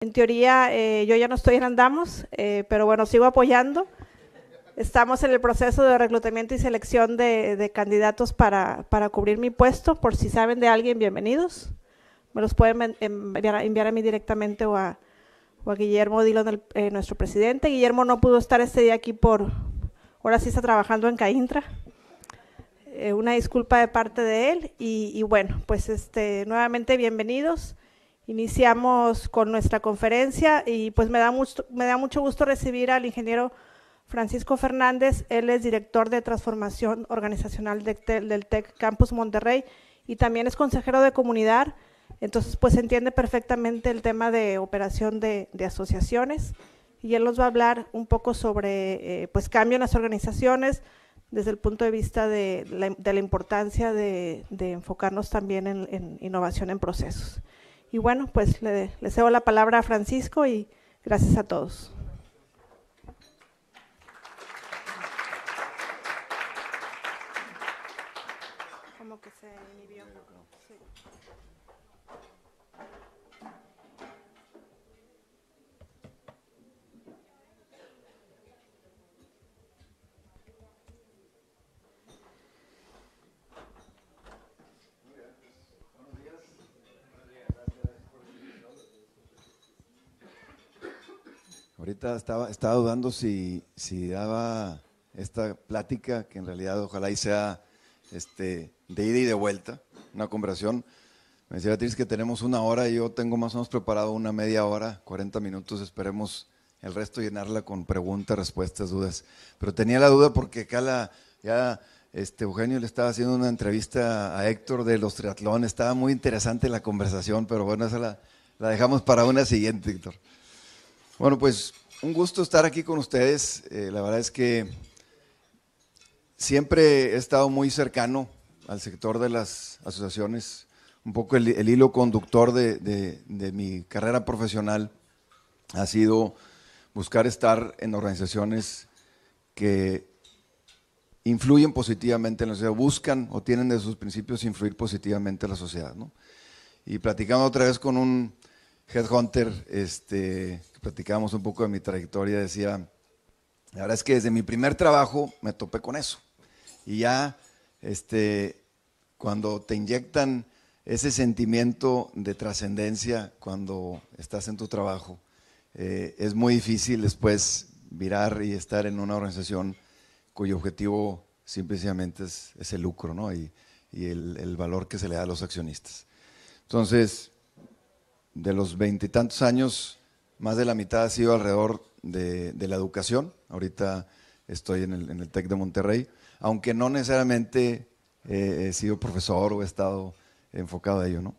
En teoría, yo ya no estoy en Andamos, pero bueno, sigo apoyando. Estamos en el proceso de reclutamiento y selección de candidatos para cubrir mi puesto. Por si saben de alguien, bienvenidos. Me los pueden enviar a mí directamente o a Guillermo Dillon, nuestro presidente. Guillermo no pudo estar este día aquí ahora sí está trabajando en CAINTRA. Una disculpa de parte de él y bueno, pues nuevamente bienvenidos. Iniciamos con nuestra conferencia y pues me da mucho gusto recibir al ingeniero Francisco Fernández. Él es director de transformación organizacional del TEC Campus Monterrey y también es consejero de comunidad, entonces pues entiende perfectamente el tema de operación de asociaciones y él nos va a hablar un poco sobre pues cambio en las organizaciones desde el punto de vista de la importancia de enfocarnos también en innovación en procesos. Y bueno, pues le cedo la palabra a Francisco y gracias a todos. Como que se inhibió. Sí. Ahorita estaba dudando si daba esta plática, que en realidad ojalá y sea de ida y de vuelta, una conversación. Me decía Beatriz que tenemos 1 hora y yo tengo más o menos preparado una media hora, 40 minutos, esperemos el resto llenarla con preguntas, respuestas, dudas. Pero tenía la duda porque acá Eugenio le estaba haciendo una entrevista a Héctor de los triatlones, estaba muy interesante la conversación, pero bueno, esa la dejamos para una siguiente, Héctor. Bueno, pues un gusto estar aquí con ustedes. La verdad es que siempre he estado muy cercano al sector de las asociaciones. Un poco el hilo conductor de mi carrera profesional ha sido buscar estar en organizaciones que influyen positivamente en la sociedad, buscan o tienen de sus principios influir positivamente en la sociedad, ¿no? Y platicando otra vez con un headhunter, platicábamos un poco de mi trayectoria, decía, la verdad es que desde mi primer trabajo me topé con eso. Y ya, cuando te inyectan ese sentimiento de trascendencia cuando estás en tu trabajo, es muy difícil después virar y estar en una organización cuyo objetivo simplemente es el lucro, ¿no? y el valor que se le da a los accionistas. Entonces, de los 20 y tantos años, más de la mitad ha sido alrededor de la educación. Ahorita estoy en el TEC de Monterrey, aunque no necesariamente he sido profesor o he estado enfocado a ello, ¿no?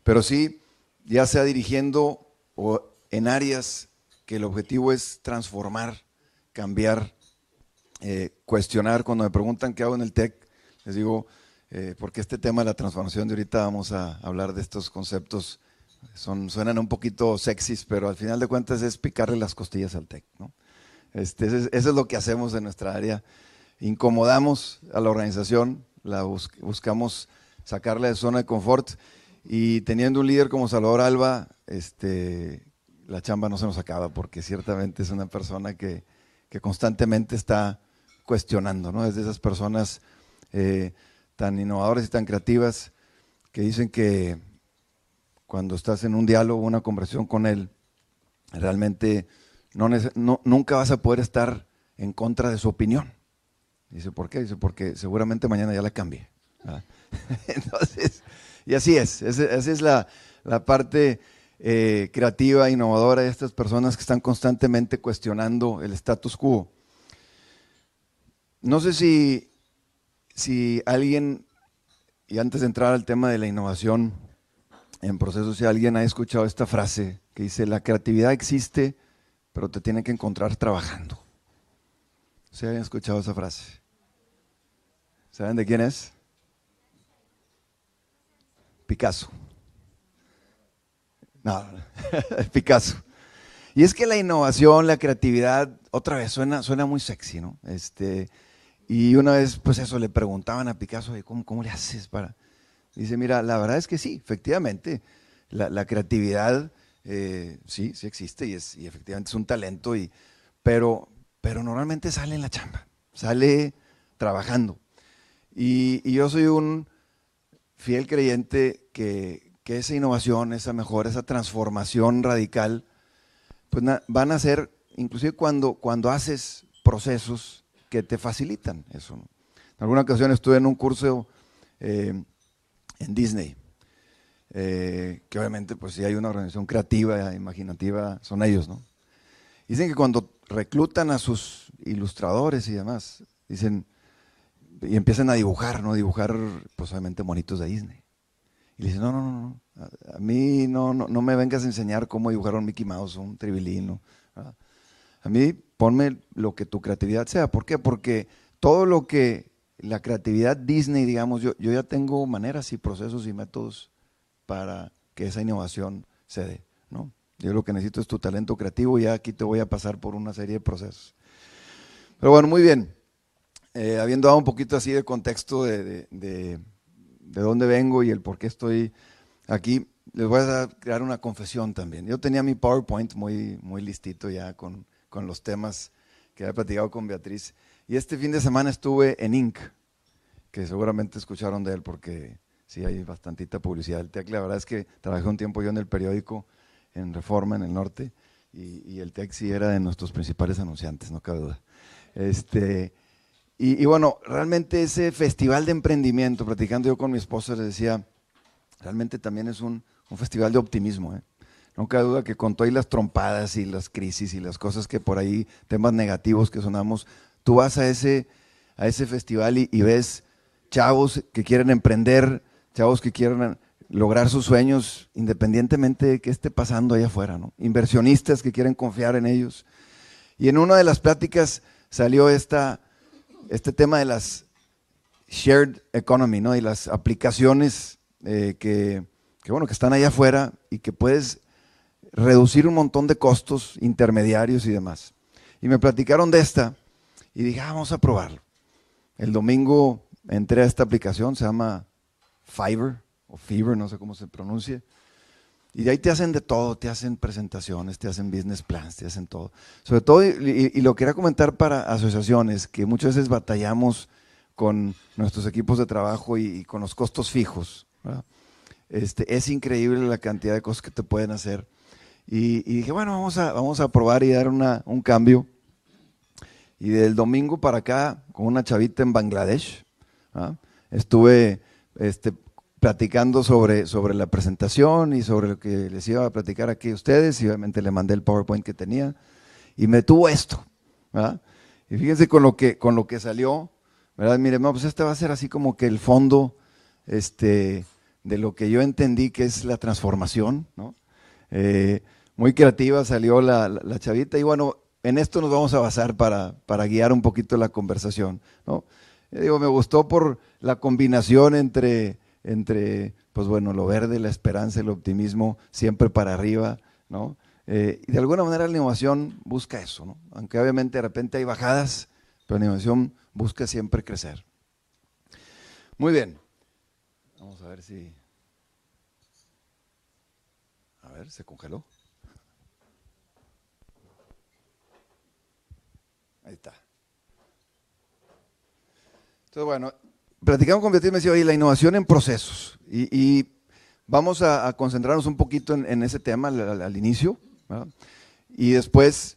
Pero sí, ya sea dirigiendo o en áreas que el objetivo es transformar, cambiar, cuestionar. Cuando me preguntan qué hago en el TEC, les digo, porque este tema de la transformación de ahorita vamos a hablar de estos conceptos, suenan un poquito sexys, pero al final de cuentas es picarle las costillas al TEC, ¿no? Eso es lo que hacemos en nuestra área. Incomodamos a la organización, buscamos sacarla de zona de confort y teniendo un líder como Salvador Alba, la chamba no se nos acaba porque ciertamente es una persona que constantemente está cuestionando, ¿no? Es de esas personas tan innovadoras y tan creativas que dicen que cuando estás en un diálogo, una conversación con él, realmente nunca vas a poder estar en contra de su opinión. Dice, ¿por qué? Dice, porque seguramente mañana ya la cambie. Entonces, y así es, esa es la parte creativa, innovadora de estas personas que están constantemente cuestionando el status quo. No sé si alguien, y antes de entrar al tema de la innovación en procesos, si alguien ha escuchado esta frase que dice, la creatividad existe, pero te tiene que encontrar trabajando. ¿Sí habían escuchado esa frase? ¿Saben de quién es? Picasso. No, Picasso. Y es que la innovación, la creatividad, otra vez suena muy sexy, ¿no? Y una vez, pues eso, le preguntaban a Picasso, ¿cómo le haces para...? Dice, mira, la verdad es que sí, efectivamente, la creatividad Sí, sí existe y efectivamente es un talento, pero normalmente sale en la chamba, sale trabajando. Y yo soy un fiel creyente que esa innovación, esa mejora, esa transformación radical, pues van a ser, inclusive cuando haces procesos que te facilitan eso, ¿no? En alguna ocasión estuve en un curso en Disney, que obviamente pues si hay una organización creativa, imaginativa, son ellos, ¿no? Dicen que cuando reclutan a sus ilustradores y demás, dicen, y empiezan a dibujar, ¿no? Dibujar pues obviamente monitos de Disney. Y le dicen, no, no, no, no, a mí no me vengas a enseñar cómo dibujar un Mickey Mouse, un Tribilín, ¿verdad? A mí ponme lo que tu creatividad sea. ¿Por qué? Porque todo lo que la creatividad Disney, digamos, yo ya tengo maneras y procesos y métodos para que esa innovación se dé, ¿no? Yo lo que necesito es tu talento creativo y ya aquí te voy a pasar por una serie de procesos. Pero bueno, muy bien. Habiendo dado un poquito así de contexto de dónde vengo y el por qué estoy aquí, les voy a crear una confesión también. Yo tenía mi PowerPoint muy listito ya con los temas que había platicado con Beatriz. Y este fin de semana estuve en Inc., que seguramente escucharon de él porque sí hay bastantita publicidad del TEC. La verdad es que trabajé un tiempo yo en el periódico, en Reforma, en el norte, y el TEC sí era de nuestros principales anunciantes, no cabe duda. Y bueno, realmente ese festival de emprendimiento, platicando yo con mi esposa, le decía, realmente también es un festival de optimismo, ¿eh? No cabe duda que con todas las trompadas y las crisis y las cosas que por ahí, temas negativos que sonamos, tú vas a ese festival y ves chavos que quieren emprender, chavos que quieren lograr sus sueños independientemente de qué esté pasando allá afuera, ¿no? Inversionistas que quieren confiar en ellos. Y en una de las pláticas salió este tema de las shared economy, ¿no? Y las aplicaciones que están allá afuera y que puedes reducir un montón de costos intermediarios y demás. Y me platicaron de esta y dije, vamos a probarlo. El domingo entré a esta aplicación, se llama Fiverr o Fiverr, no sé cómo se pronuncia. Y de ahí te hacen de todo, te hacen presentaciones, te hacen business plans, te hacen todo. Sobre todo, y lo quería comentar para asociaciones, que muchas veces batallamos con nuestros equipos de trabajo y con los costos fijos, ¿verdad? Es increíble la cantidad de cosas que te pueden hacer. Y dije, bueno, vamos a probar y dar un cambio. Y del domingo para acá, con una chavita en Bangladesh, ¿ah? Estuve platicando sobre la presentación y sobre lo que les iba a platicar aquí a ustedes, y obviamente le mandé el PowerPoint que tenía, y me tuvo esto, ¿verdad? Y fíjense con lo que salió, ¿verdad? Miren, pues este va a ser así como que el fondo de lo que yo entendí que es la transformación, ¿no? Muy creativa salió la chavita, y bueno, en esto nos vamos a basar para guiar un poquito la conversación, ¿no? Digo, me gustó por la combinación entre pues bueno, lo verde, la esperanza, el optimismo, siempre para arriba, ¿no? Y de alguna manera la innovación busca eso, ¿no? Aunque obviamente de repente hay bajadas, pero la innovación busca siempre crecer. Muy bien. Vamos a ver si... A ver, se congeló. Ahí está. Entonces, bueno, platicamos con Beatriz y me decía, oye, la innovación en procesos. Y vamos a concentrarnos un poquito en ese tema al inicio, ¿verdad? Y después,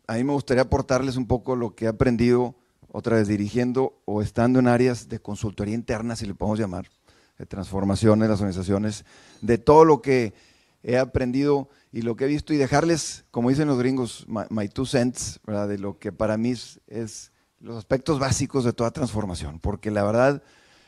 a mí me gustaría aportarles un poco lo que he aprendido, otra vez dirigiendo o estando en áreas de consultoría interna, si le podemos llamar, de transformación en las organizaciones, de todo lo que he aprendido y lo que he visto, y dejarles, como dicen los gringos, my 2 cents, ¿verdad? De lo que para mí es los aspectos básicos de toda transformación, porque la verdad,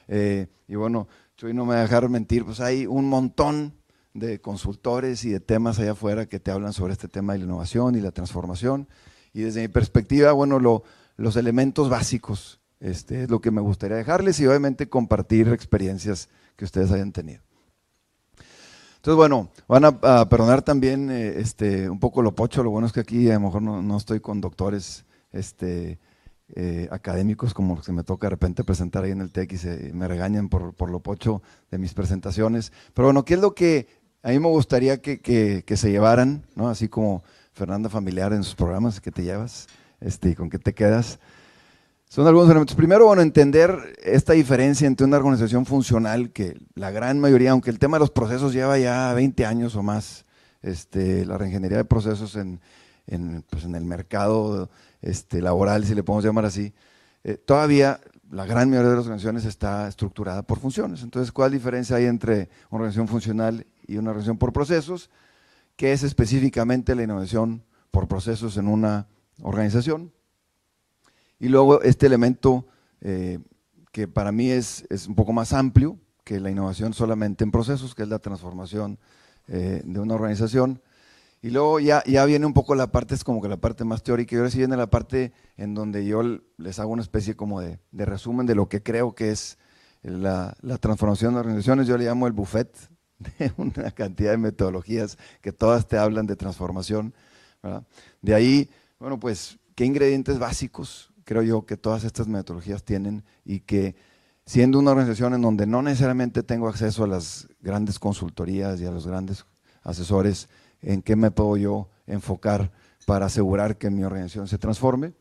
y bueno, Chuy no me va a dejar mentir, pues hay un montón de consultores y de temas allá afuera que te hablan sobre este tema de la innovación y la transformación, y desde mi perspectiva, bueno, los elementos básicos es lo que me gustaría dejarles, y obviamente compartir experiencias que ustedes hayan tenido. Entonces, bueno, van a perdonar también un poco lo pocho. Lo bueno es que aquí a lo mejor no estoy con doctores académicos como los que me toca de repente presentar ahí en el TEC y me regañan por lo pocho de mis presentaciones. Pero bueno, ¿qué es lo que a mí me gustaría que se llevaran, ¿no? Así como Fernanda Familiar en sus programas que te llevas, y con qué te quedas. Son algunos elementos. Primero, bueno, entender esta diferencia entre una organización funcional, que la gran mayoría, aunque el tema de los procesos lleva ya 20 años o más, la reingeniería de procesos pues en el mercado laboral, si le podemos llamar así, todavía la gran mayoría de las organizaciones está estructurada por funciones. Entonces, ¿cuál diferencia hay entre una organización funcional y una organización por procesos? ¿Qué es específicamente la innovación por procesos en una organización? Y luego este elemento que para mí es un poco más amplio que la innovación solamente en procesos, que es la transformación de una organización. Y luego ya viene un poco la parte, es como que la parte más teórica, y ahora sí viene la parte en donde yo les hago una especie como de resumen de lo que creo que es la transformación de organizaciones. Yo le llamo el buffet de una cantidad de metodologías que todas te hablan de transformación, ¿verdad? De ahí, bueno, pues, ¿qué ingredientes básicos creo yo que todas estas metodologías tienen? Y que siendo una organización en donde no necesariamente tengo acceso a las grandes consultorías y a los grandes asesores, ¿en qué me puedo yo enfocar para asegurar que mi organización se transforme?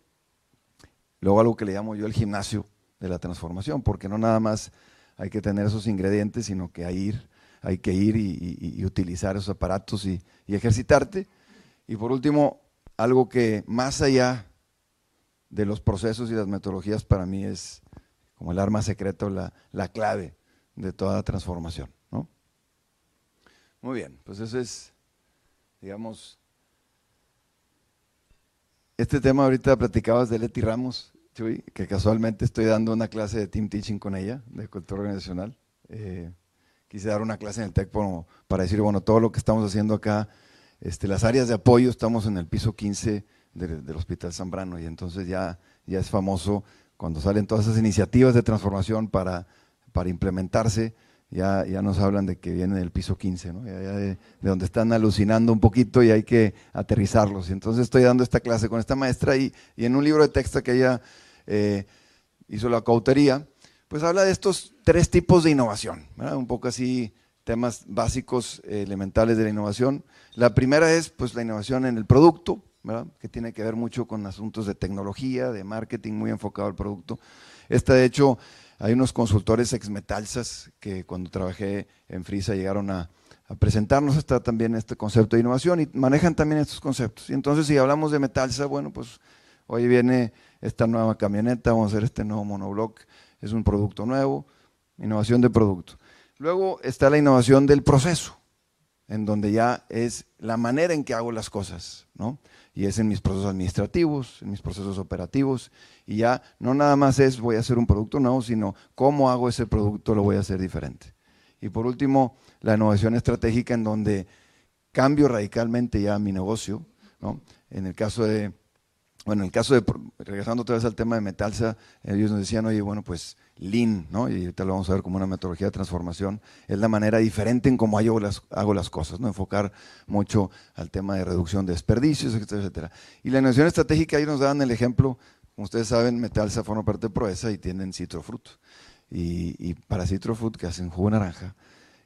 Luego algo que le llamo yo el gimnasio de la transformación, porque no nada más hay que tener esos ingredientes, sino que hay que ir y utilizar esos aparatos y ejercitarte. Y por último, algo que más allá de los procesos y las metodologías para mí es como el arma secreta, la clave de toda transformación, ¿no? Muy bien, pues eso es, digamos, este tema ahorita platicabas de Leti Ramos, Chuy, que casualmente estoy dando una clase de team teaching con ella, de cultura organizacional. Quise dar una clase en el TEC para decir, bueno, todo lo que estamos haciendo acá, las áreas de apoyo, estamos en el piso 15 del Hospital Zambrano, y entonces ya es famoso cuando salen todas esas iniciativas de transformación para implementarse, ya nos hablan de que vienen del piso 15, ¿no? Ya de donde están alucinando un poquito y hay que aterrizarlos. Y entonces estoy dando esta clase con esta maestra y en un libro de texto que ella hizo la coautoría, pues habla de estos 3 tipos de innovación, ¿verdad? Un poco así, temas básicos, elementales de la innovación. La primera es pues la innovación en el producto, ¿verdad? Que tiene que ver mucho con asuntos de tecnología, de marketing, muy enfocado al producto. De hecho, hay unos consultores ex-Metalsas que cuando trabajé en Frisa llegaron a presentarnos también este concepto de innovación y manejan también estos conceptos. Y entonces si hablamos de Metalsa, bueno, pues hoy viene esta nueva camioneta, vamos a hacer este nuevo monobloc, es un producto nuevo, innovación de producto. Luego está la innovación del proceso, en donde ya es la manera en que hago las cosas, ¿no? Y es en mis procesos administrativos, en mis procesos operativos, y ya no nada más es voy a hacer un producto nuevo, sino cómo hago ese producto lo voy a hacer diferente. Y por último, la innovación estratégica, en donde cambio radicalmente ya mi negocio, ¿no? En el caso de, regresando otra vez al tema de Metalsa, ellos nos decían, oye, bueno, pues Lean, ¿no? Y ahorita lo vamos a ver como una metodología de transformación, es la manera diferente en cómo hago las cosas, ¿no? Enfocar mucho al tema de reducción de desperdicios, etcétera, etcétera. Y la innovación estratégica, ahí nos daban el ejemplo, como ustedes saben, Metalsa forma parte de Proesa y tienen Citrofruit. Y para Citrofruit, que hacen jugo de naranja,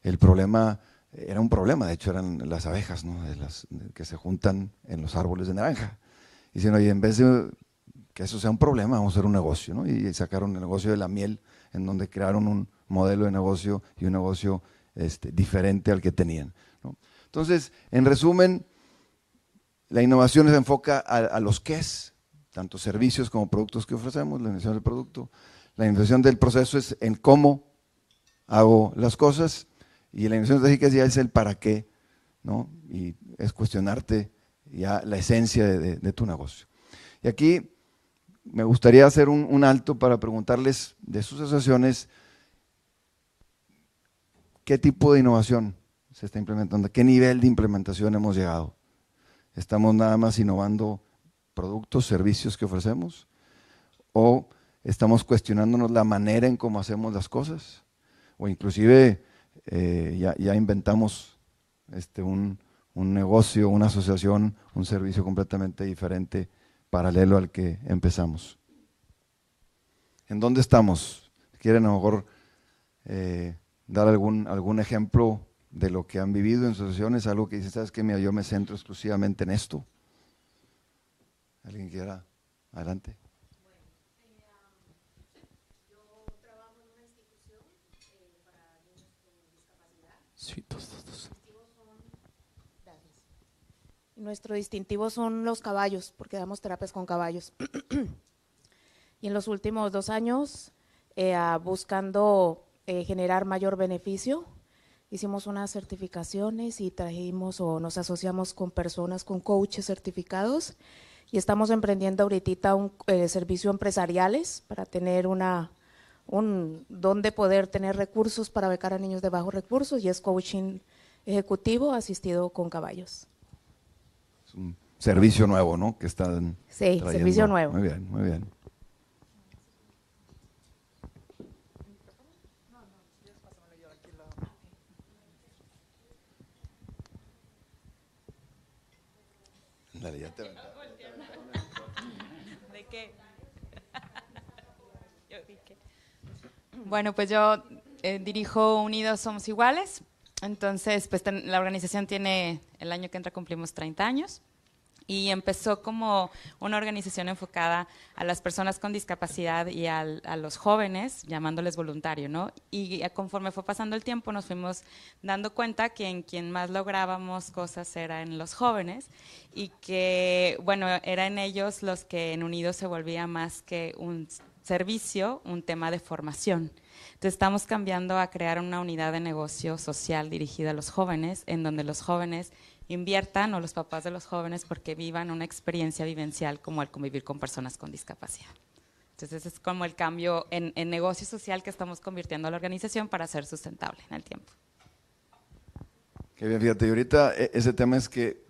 el problema era un problema, de hecho eran las abejas, ¿no? Que se juntan en los árboles de naranja. Y dicen, oye, en vez de que eso sea un problema, vamos a hacer un negocio, ¿no? Y sacaron el negocio de la miel, en donde crearon un modelo de negocio y un negocio diferente al que tenían, ¿no? Entonces, en resumen, la innovación se enfoca a los qués, tanto servicios como productos que ofrecemos, la innovación del producto. La innovación del proceso es en cómo hago las cosas, y la innovación estratégica ya es el para qué, ¿no? Y es cuestionarte ya la esencia de tu negocio. Y aquí me gustaría hacer un alto para preguntarles de sus asociaciones qué tipo de innovación se está implementando, a qué nivel de implementación hemos llegado. ¿Estamos nada más innovando productos, servicios que ofrecemos? ¿O estamos cuestionándonos la manera en cómo hacemos las cosas? O inclusive ya inventamos un negocio, una asociación, un servicio completamente diferente, paralelo al que empezamos. ¿En dónde estamos? ¿Quieren a lo mejor dar algún ejemplo de lo que han vivido en sus asociaciones, algo que dicen, ¿sabes qué? Mira, yo me centro exclusivamente en esto. ¿Alguien quiera? Adelante. Sí, dos. Nuestro distintivo son los caballos, porque damos terapias con caballos. Y en los últimos 2 años, buscando generar mayor beneficio, hicimos unas certificaciones y trajimos o nos asociamos con personas, con coaches certificados, y estamos emprendiendo ahorita un servicio empresariales para tener donde poder tener recursos para becar a niños de bajos recursos, y es coaching ejecutivo asistido con caballos. Es un servicio nuevo, ¿no? Que están Sí, trayendo. servicio nuevo. Muy bien, muy bien. Dale, ya te ¿De qué? Bueno, pues yo dirijo Unidos Somos Iguales. Entonces, pues la organización tiene, el año que entra cumplimos 30 años. Y empezó como una organización enfocada a las personas con discapacidad y a los jóvenes, llamándoles voluntario, ¿no? Y conforme fue pasando el tiempo nos fuimos dando cuenta que en quien más lográbamos cosas era en los jóvenes, y que, bueno, era en ellos los que en Unidos se volvía más que un servicio, un tema de formación. Entonces estamos cambiando a crear una unidad de negocio social dirigida a los jóvenes, en donde los jóvenes inviertan, o los papás de los jóvenes, porque vivan una experiencia vivencial como el convivir con personas con discapacidad. Entonces ese es como el cambio en negocio social que estamos convirtiendo a la organización para ser sustentable en el tiempo. Qué bien, fíjate, y ahorita ese tema es que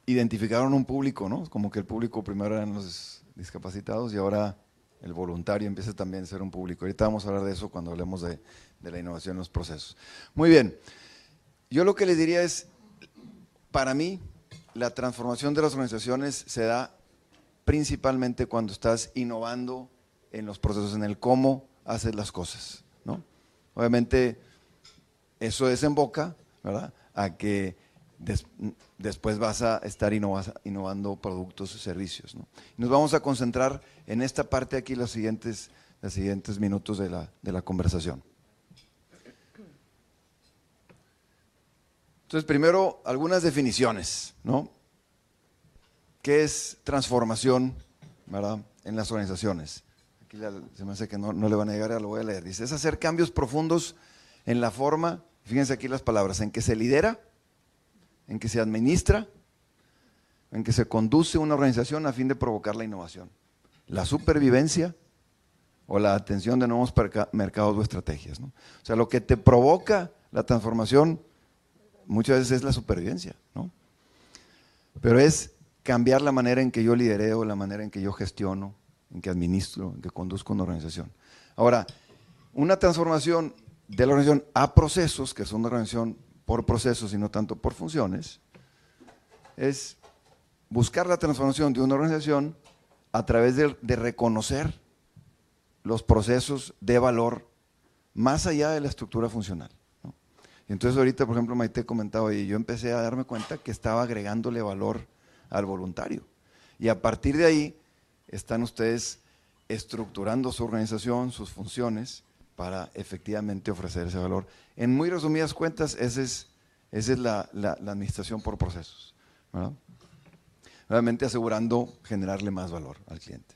identificaron un público, ¿no? Como que el público primero eran los discapacitados y ahora el voluntario empieza también a ser un público. Ahorita vamos a hablar de eso cuando hablemos de la innovación en los procesos. Muy bien, yo lo que les diría es, para mí, la transformación de las organizaciones se da principalmente cuando estás innovando en los procesos, en el cómo haces las cosas, ¿no? Obviamente, eso desemboca, ¿verdad?, a que después vas a estar innovando productos y servicios, ¿no? Y nos vamos a concentrar en esta parte aquí los siguientes minutos de la conversación. Entonces, primero, algunas definiciones, ¿no? ¿Qué es transformación, verdad, en las organizaciones? Aquí se me hace que no le van a llegar, ya lo voy a leer. Dice, es hacer cambios profundos en la forma, fíjense aquí las palabras, en que se lidera, en que se administra, en que se conduce una organización a fin de provocar la innovación, la supervivencia o la atención de nuevos mercados o estrategias, ¿no? O sea, lo que te provoca la transformación muchas veces es la supervivencia, ¿no? Pero es cambiar la manera en que yo lidereo, la manera en que yo gestiono, en que administro, en que conduzco una organización. Ahora, una transformación de la organización a procesos, que son una organización por procesos y no tanto por funciones, es buscar la transformación de una organización a través de reconocer los procesos de valor más allá de la estructura funcional, ¿no? Y entonces ahorita, por ejemplo, Maite comentaba, y yo empecé a darme cuenta que estaba agregándole valor al voluntario. Y a partir de ahí están ustedes estructurando su organización, sus funciones, para efectivamente ofrecer ese valor. En muy resumidas cuentas, esa es la administración por procesos, ¿verdad? Realmente asegurando generarle más valor al cliente.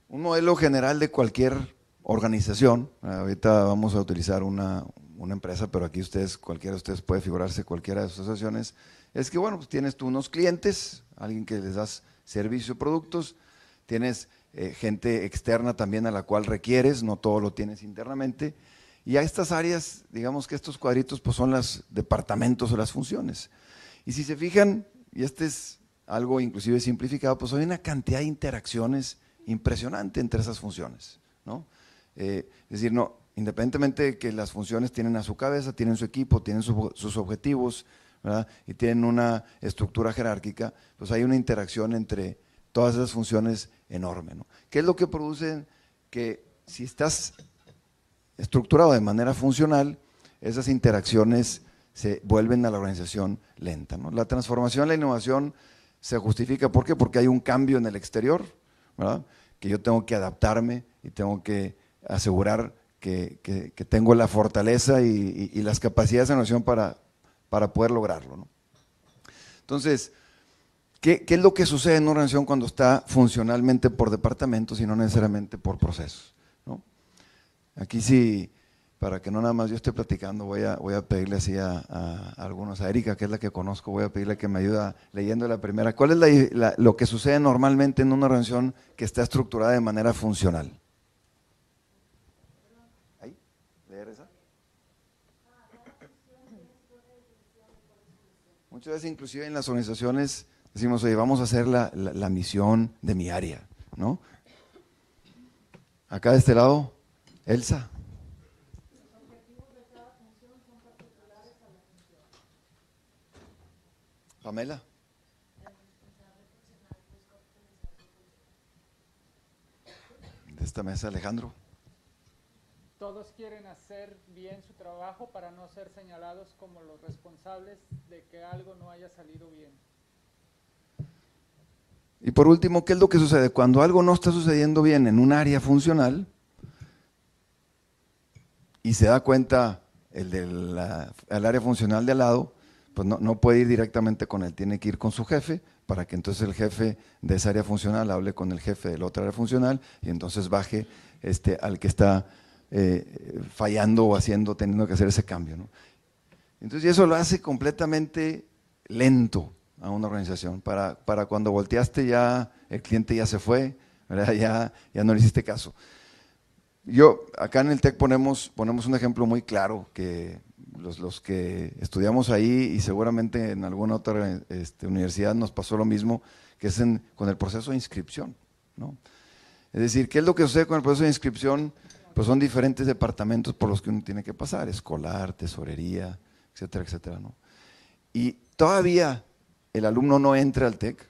Un modelo general de cualquier organización, ahorita vamos a utilizar una empresa, pero aquí cualquiera de ustedes puede figurarse cualquiera de sus asociaciones, es que bueno, pues tienes tú unos clientes, alguien que les das servicio, productos, tienes gente externa también a la cual requieres, no todo lo tienes internamente, y a estas áreas, digamos que estos cuadritos pues son los departamentos o las funciones. Y si se fijan, y este es algo inclusive simplificado, pues hay una cantidad de interacciones impresionante entre esas funciones, ¿no? Es decir, no, independientemente de que las funciones tienen a su cabeza, tienen su equipo, tienen sus objetivos, ¿verdad?, y tienen una estructura jerárquica, pues hay una interacción entre todas esas funciones enorme, ¿no? ¿Qué es lo que produce que si estás estructurado de manera funcional, esas interacciones se vuelven a la organización lenta, ¿no? La transformación, la innovación se justifica, ¿por qué? Porque hay un cambio en el exterior, ¿verdad? Que yo tengo que adaptarme y tengo que asegurar que tengo la fortaleza y las capacidades de innovación para poder lograrlo, ¿no? Entonces, ¿qué es lo que sucede en una organización cuando está funcionalmente por departamentos y no necesariamente por procesos, ¿no? Aquí sí, para que no nada más yo esté platicando, voy a pedirle así a algunos, a Erika, que es la que conozco, voy a pedirle que me ayude leyendo la primera. ¿Cuál es lo que sucede normalmente en una organización que está estructurada de manera funcional? ¿Ahí? ¿Leer esa? Muchas veces inclusive en las organizaciones decimos, oye, vamos a hacer la misión de mi área, ¿no? Acá de este lado, Elsa. Pamela. De esta mesa, Alejandro. Todos quieren hacer bien su trabajo para no ser señalados como los responsables de que algo no haya salido bien. Y por último, ¿qué es lo que sucede? Cuando algo no está sucediendo bien en un área funcional y se da cuenta el área funcional de al lado, pues no puede ir directamente con él, tiene que ir con su jefe para que entonces el jefe de esa área funcional hable con el jefe de la otra área funcional y entonces baje al que está fallando o teniendo que hacer ese cambio, ¿no? Entonces eso lo hace completamente lento a una organización, para cuando volteaste ya el cliente ya se fue, ¿verdad? Ya no le hiciste caso. Acá en el TEC ponemos un ejemplo muy claro que los que estudiamos ahí y seguramente en alguna otra universidad nos pasó lo mismo, que es con el proceso de inscripción, ¿no? Es decir, ¿qué es lo que sucede con el proceso de inscripción? Pues son diferentes departamentos por los que uno tiene que pasar, escolar, tesorería, etcétera, etcétera, ¿no? Y todavía el alumno no entra al TEC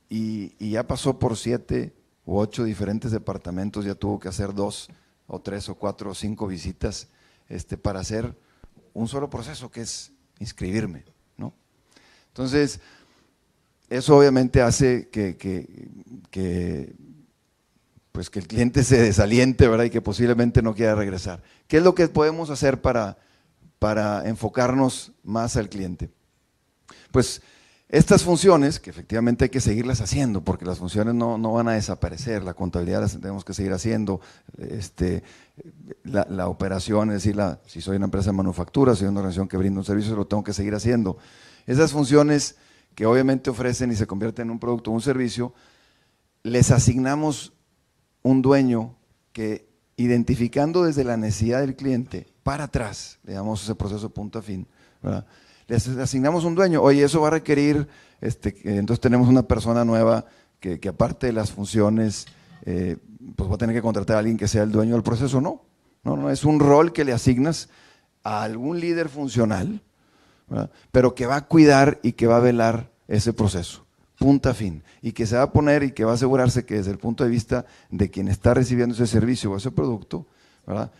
y ya pasó por 7 u 8 diferentes departamentos, ya tuvo que hacer 2 o 3 o 4 o 5 visitas para hacer un solo proceso, que es inscribirme, ¿no? Entonces, eso obviamente hace que el cliente se desaliente, ¿verdad? Y que posiblemente no quiera regresar. ¿Qué es lo que podemos hacer para enfocarnos más al cliente? Pues estas funciones, que efectivamente hay que seguirlas haciendo, porque las funciones no van a desaparecer, la contabilidad las tenemos que seguir haciendo, la operación, es decir, si soy una empresa de manufactura, si soy una organización que brinda un servicio, lo tengo que seguir haciendo. Esas funciones que obviamente ofrecen y se convierten en un producto o un servicio, les asignamos un dueño que, identificando desde la necesidad del cliente para atrás, digamos ese proceso punto a fin, ¿verdad? Les asignamos un dueño. Oye, eso va a requerir, entonces tenemos una persona nueva que aparte de las funciones, pues va a tener que contratar a alguien que sea el dueño del proceso. No, es un rol que le asignas a algún líder funcional, ¿verdad? Pero que va a cuidar y que va a velar ese proceso, punto a fin, y que se va a poner y que va a asegurarse que desde el punto de vista de quien está recibiendo ese servicio o ese producto, ¿verdad?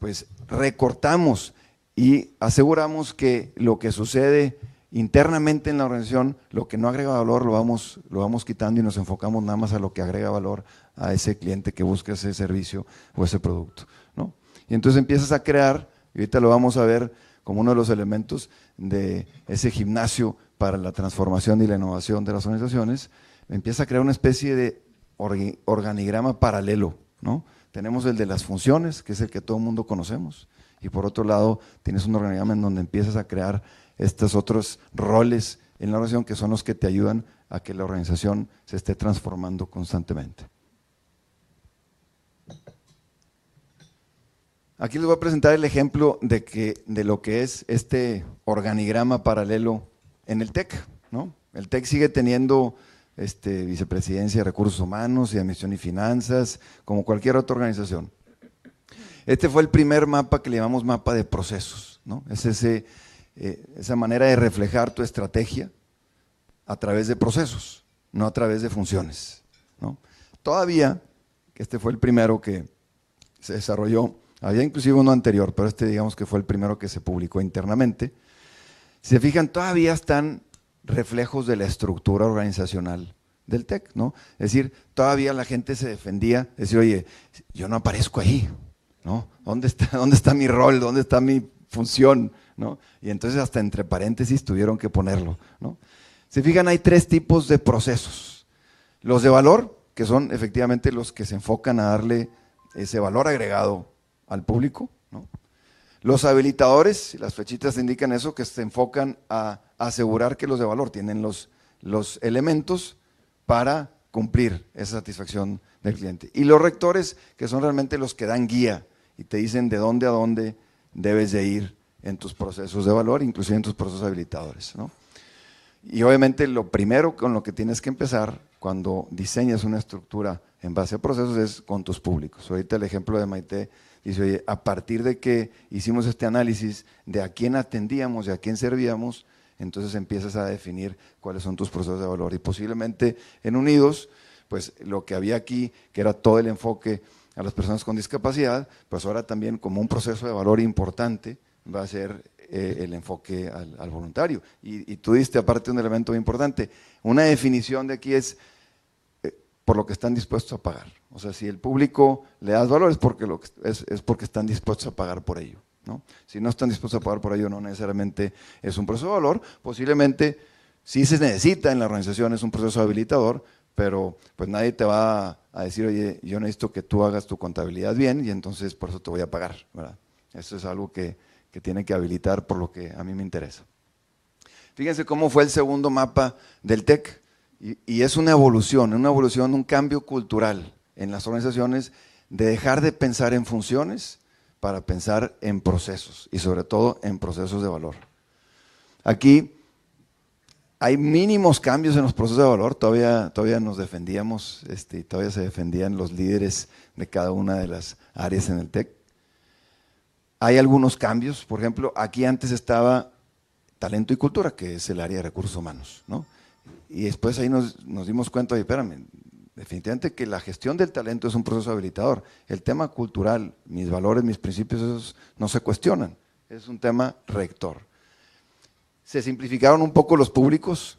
Pues recortamos y aseguramos que lo que sucede internamente en la organización, lo que no agrega valor, lo vamos quitando y nos enfocamos nada más a lo que agrega valor a ese cliente que busca ese servicio o ese producto, ¿no? Y entonces empiezas a crear, y ahorita lo vamos a ver como uno de los elementos de ese gimnasio para la transformación y la innovación de las organizaciones, empieza a crear una especie de organigrama paralelo, ¿no? Tenemos el de las funciones, que es el que todo el mundo conocemos, y por otro lado tienes un organigrama en donde empiezas a crear estos otros roles en la organización que son los que te ayudan a que la organización se esté transformando constantemente. Aquí les voy a presentar el ejemplo de lo que es este organigrama paralelo en el TEC, ¿no? El TEC sigue teniendo vicepresidencia de recursos humanos y admisión y finanzas, como cualquier otra organización. Este fue el primer mapa que le llamamos mapa de procesos, ¿no? Es esa manera de reflejar tu estrategia a través de procesos, no a través de funciones, ¿no? Todavía, que este fue el primero que se desarrolló, había inclusive uno anterior, pero este digamos que fue el primero que se publicó internamente. Si se fijan, todavía están reflejos de la estructura organizacional del TEC, ¿no? Es decir, todavía la gente se defendía, decir, oye, yo no aparezco ahí, ¿no? ¿Dónde está mi rol? ¿Dónde está mi función? ¿No? Y entonces hasta entre paréntesis tuvieron que ponerlo, ¿no? Se fijan, hay 3 tipos de procesos. Los de valor, que son efectivamente los que se enfocan a darle ese valor agregado al público, ¿no? Los habilitadores, las flechitas indican eso, que se enfocan a asegurar que los de valor tienen los elementos para cumplir esa satisfacción del cliente. Y los rectores, que son realmente los que dan guía y te dicen de dónde a dónde debes de ir en tus procesos de valor, inclusive en tus procesos habilitadores, ¿no? Y obviamente lo primero con lo que tienes que empezar cuando diseñas una estructura en base a procesos es con tus públicos. Ahorita el ejemplo de Maite dice, oye, a partir de que hicimos este análisis de a quién atendíamos y a quién servíamos, entonces empiezas a definir cuáles son tus procesos de valor. Y posiblemente en Unidos, pues lo que había aquí, que era todo el enfoque a las personas con discapacidad, pues ahora también como un proceso de valor importante va a ser el enfoque al voluntario. Y tú diste aparte un elemento muy importante, una definición de aquí es por lo que están dispuestos a pagar. O sea, si el público le das valor es porque están dispuestos a pagar por ello, ¿no? Si no están dispuestos a pagar por ello, no necesariamente es un proceso de valor, posiblemente sí se necesita en la organización, es un proceso habilitador, pero pues nadie te va a decir, oye, yo necesito que tú hagas tu contabilidad bien y entonces por eso te voy a pagar, ¿verdad? Eso es algo que tiene que habilitar por lo que a mí me interesa. Fíjense cómo fue el segundo mapa del TEC, y es una evolución, un cambio cultural en las organizaciones de dejar de pensar en funciones para pensar en procesos y sobre todo en procesos de valor. Aquí hay mínimos cambios en los procesos de valor, todavía nos defendíamos, y todavía se defendían los líderes de cada una de las áreas en el TEC. Hay algunos cambios, por ejemplo, aquí antes estaba talento y cultura, que es el área de recursos humanos, ¿no? Y después ahí nos dimos cuenta, oye, espérame, definitivamente que la gestión del talento es un proceso habilitador. El tema cultural, mis valores, mis principios, esos no se cuestionan, es un tema rector. Se simplificaron un poco los públicos,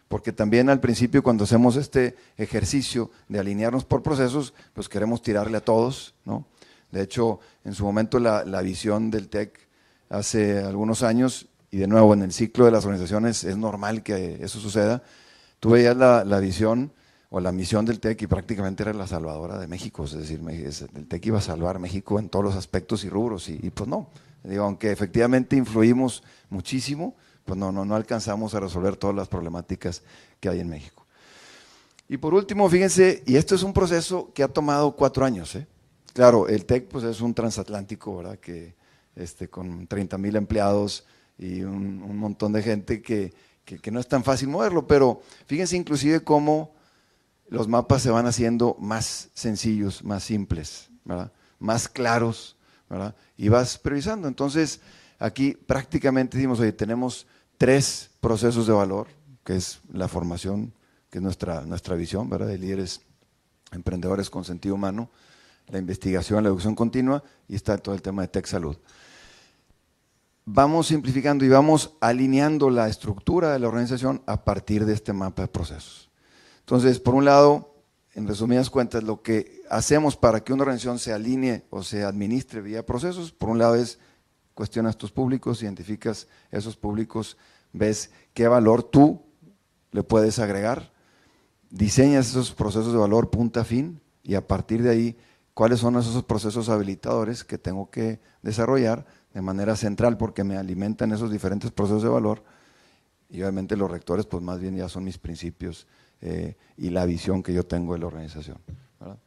porque también al principio cuando hacemos este ejercicio de alinearnos por procesos, pues queremos tirarle a todos, ¿no? De hecho, en su momento la visión del TEC hace algunos años, y de nuevo en el ciclo de las organizaciones es normal que eso suceda, tú veías la visión o la misión del TEC y prácticamente era la salvadora de México, es decir, el TEC iba a salvar México en todos los aspectos y rubros, y pues no, digo, aunque efectivamente influimos muchísimo, pues no alcanzamos a resolver todas las problemáticas que hay en México. Y por último, fíjense, y esto es un proceso que ha tomado 4 años, Claro, el TEC pues es un transatlántico, ¿verdad? Que con 30,000 empleados y un montón de gente que no es tan fácil moverlo, pero fíjense inclusive cómo los mapas se van haciendo más sencillos, más simples, ¿verdad? Más claros, ¿verdad? Y vas priorizando. Entonces, aquí prácticamente decimos, oye, tenemos 3 procesos de valor, que es la formación, que es nuestra visión, ¿verdad? De líderes emprendedores con sentido humano, la investigación, la educación continua, y está todo el tema de Tech Salud. Vamos simplificando y vamos alineando la estructura de la organización a partir de este mapa de procesos. Entonces, por un lado, en resumidas cuentas, lo que hacemos para que una organización se alinee o se administre vía procesos, por un lado es cuestionas tus públicos, identificas esos públicos, ves qué valor tú le puedes agregar, diseñas esos procesos de valor punta a fin y a partir de ahí, cuáles son esos procesos habilitadores que tengo que desarrollar de manera central porque me alimentan esos diferentes procesos de valor y obviamente los rectores pues más bien ya son mis principios y la visión que yo tengo de la organización, ¿verdad?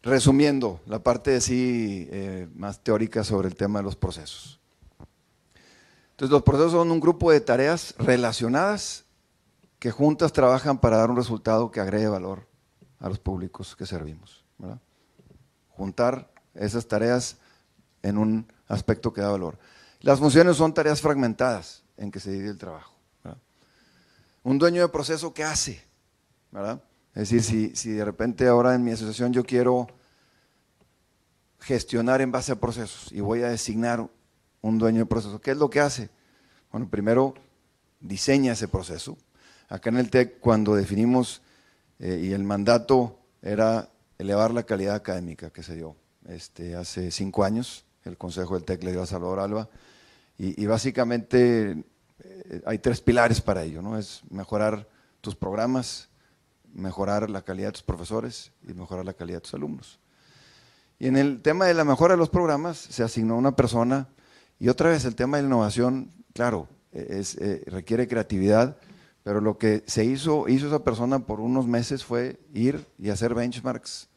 Resumiendo la parte de sí más teórica sobre el tema de los procesos. Entonces los procesos son un grupo de tareas relacionadas que juntas trabajan para dar un resultado que agregue valor a los públicos que servimos, ¿verdad? Juntar esas tareas en un aspecto que da valor. Las funciones son tareas fragmentadas en que se divide el trabajo, ¿verdad? Un dueño de proceso, ¿qué hace? ¿Verdad? Es decir, si de repente ahora en mi asociación yo quiero gestionar en base a procesos y voy a designar un dueño de proceso, ¿qué es lo que hace? Bueno, primero diseña ese proceso. Acá en el TEC, cuando definimos y el mandato era elevar la calidad académica que se dio hace 5 años, el Consejo del TEC le dio a Salvador Alba, y básicamente hay 3 pilares para ello, ¿no? Es mejorar tus programas, mejorar la calidad de tus profesores y mejorar la calidad de tus alumnos. Y en el tema de la mejora de los programas se asignó una persona, y otra vez el tema de la innovación, claro, requiere creatividad, pero lo que hizo esa persona por unos meses fue ir y hacer benchmarks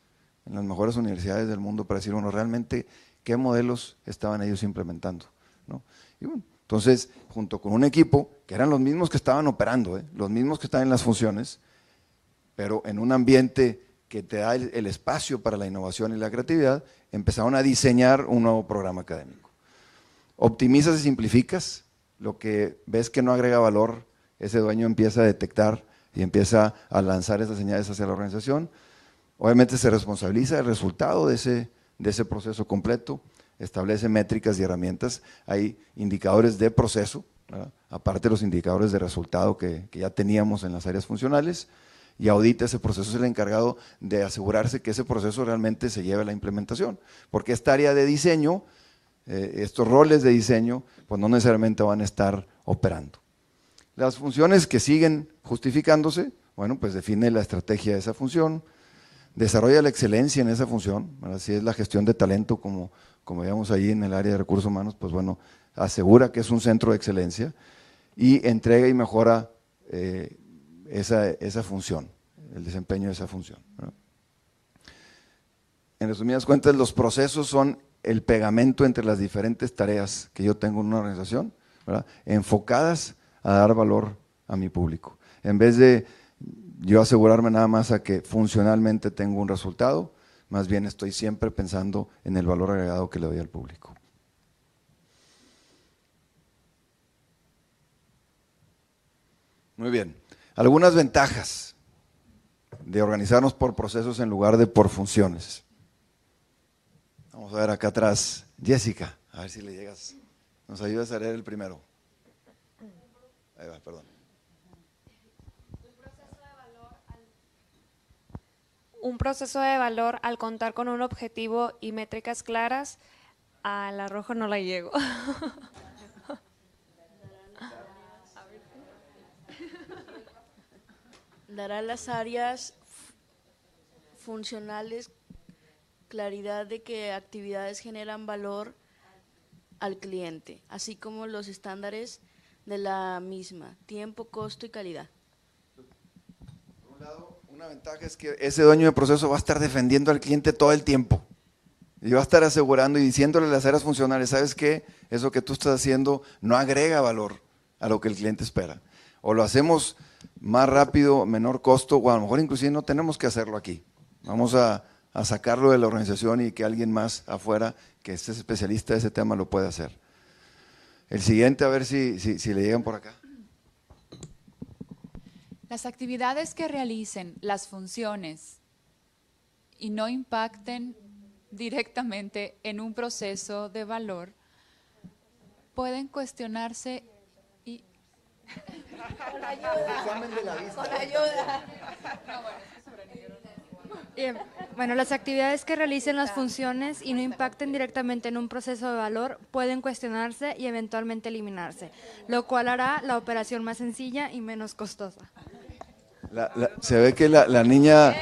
en las mejores universidades del mundo para decir, bueno, realmente qué modelos estaban ellos implementando, ¿no? Y bueno, entonces, junto con un equipo, que eran los mismos que estaban operando, los mismos que están en las funciones, pero en un ambiente que te da el espacio para la innovación y la creatividad, empezaron a diseñar un nuevo programa académico. Optimizas y simplificas, lo que ves que no agrega valor, ese dueño empieza a detectar y empieza a lanzar esas señales hacia la organización. Obviamente se responsabiliza del resultado de ese proceso completo, establece métricas y herramientas, hay indicadores de proceso, ¿verdad? Aparte de los indicadores de resultado que ya teníamos en las áreas funcionales, y audita ese proceso, es el encargado de asegurarse que ese proceso realmente se lleve a la implementación, porque esta área de diseño, estos roles de diseño, pues no necesariamente van a estar operando. Las funciones que siguen justificándose, bueno, pues define la estrategia de esa función, desarrolla la excelencia en esa función, ¿verdad? Si es la gestión de talento, como veíamos ahí en el área de recursos humanos, pues bueno, asegura que es un centro de excelencia y entrega y mejora esa función, el desempeño de esa función, ¿verdad? En resumidas cuentas, los procesos son el pegamento entre las diferentes tareas que yo tengo en una organización, ¿verdad? Enfocadas a dar valor a mi público. En vez de yo asegurarme nada más a que funcionalmente tengo un resultado, más bien estoy siempre pensando en el valor agregado que le doy al público. Muy bien. Algunas ventajas de organizarnos por procesos en lugar de por funciones. Vamos a ver acá atrás, Jessica, a ver si le llegas, nos ayudas a leer el primero. Ahí va, perdón. Un proceso de valor al contar con un objetivo y métricas claras. Al arrojo no la llego. Dará las áreas funcionales claridad de qué actividades generan valor al cliente, así como los estándares de la misma, tiempo, costo y calidad. Por un lado, una ventaja es que ese dueño de proceso va a estar defendiendo al cliente todo el tiempo y va a estar asegurando y diciéndole a las áreas funcionales, ¿sabes qué? Eso que tú estás haciendo no agrega valor a lo que el cliente espera. O lo hacemos más rápido, menor costo, o a lo mejor inclusive no tenemos que hacerlo aquí. Vamos a sacarlo de la organización y que alguien más afuera, que esté especialista de ese tema, lo pueda hacer. El siguiente, a ver si le llegan por acá. Las actividades que realicen las funciones y no impacten directamente en un proceso de valor pueden cuestionarse y… Con ayuda. Bien. Bueno, las actividades que realicen las funciones y no impacten directamente en un proceso de valor pueden cuestionarse y eventualmente eliminarse, lo cual hará la operación más sencilla y menos costosa. Se ve que la niña…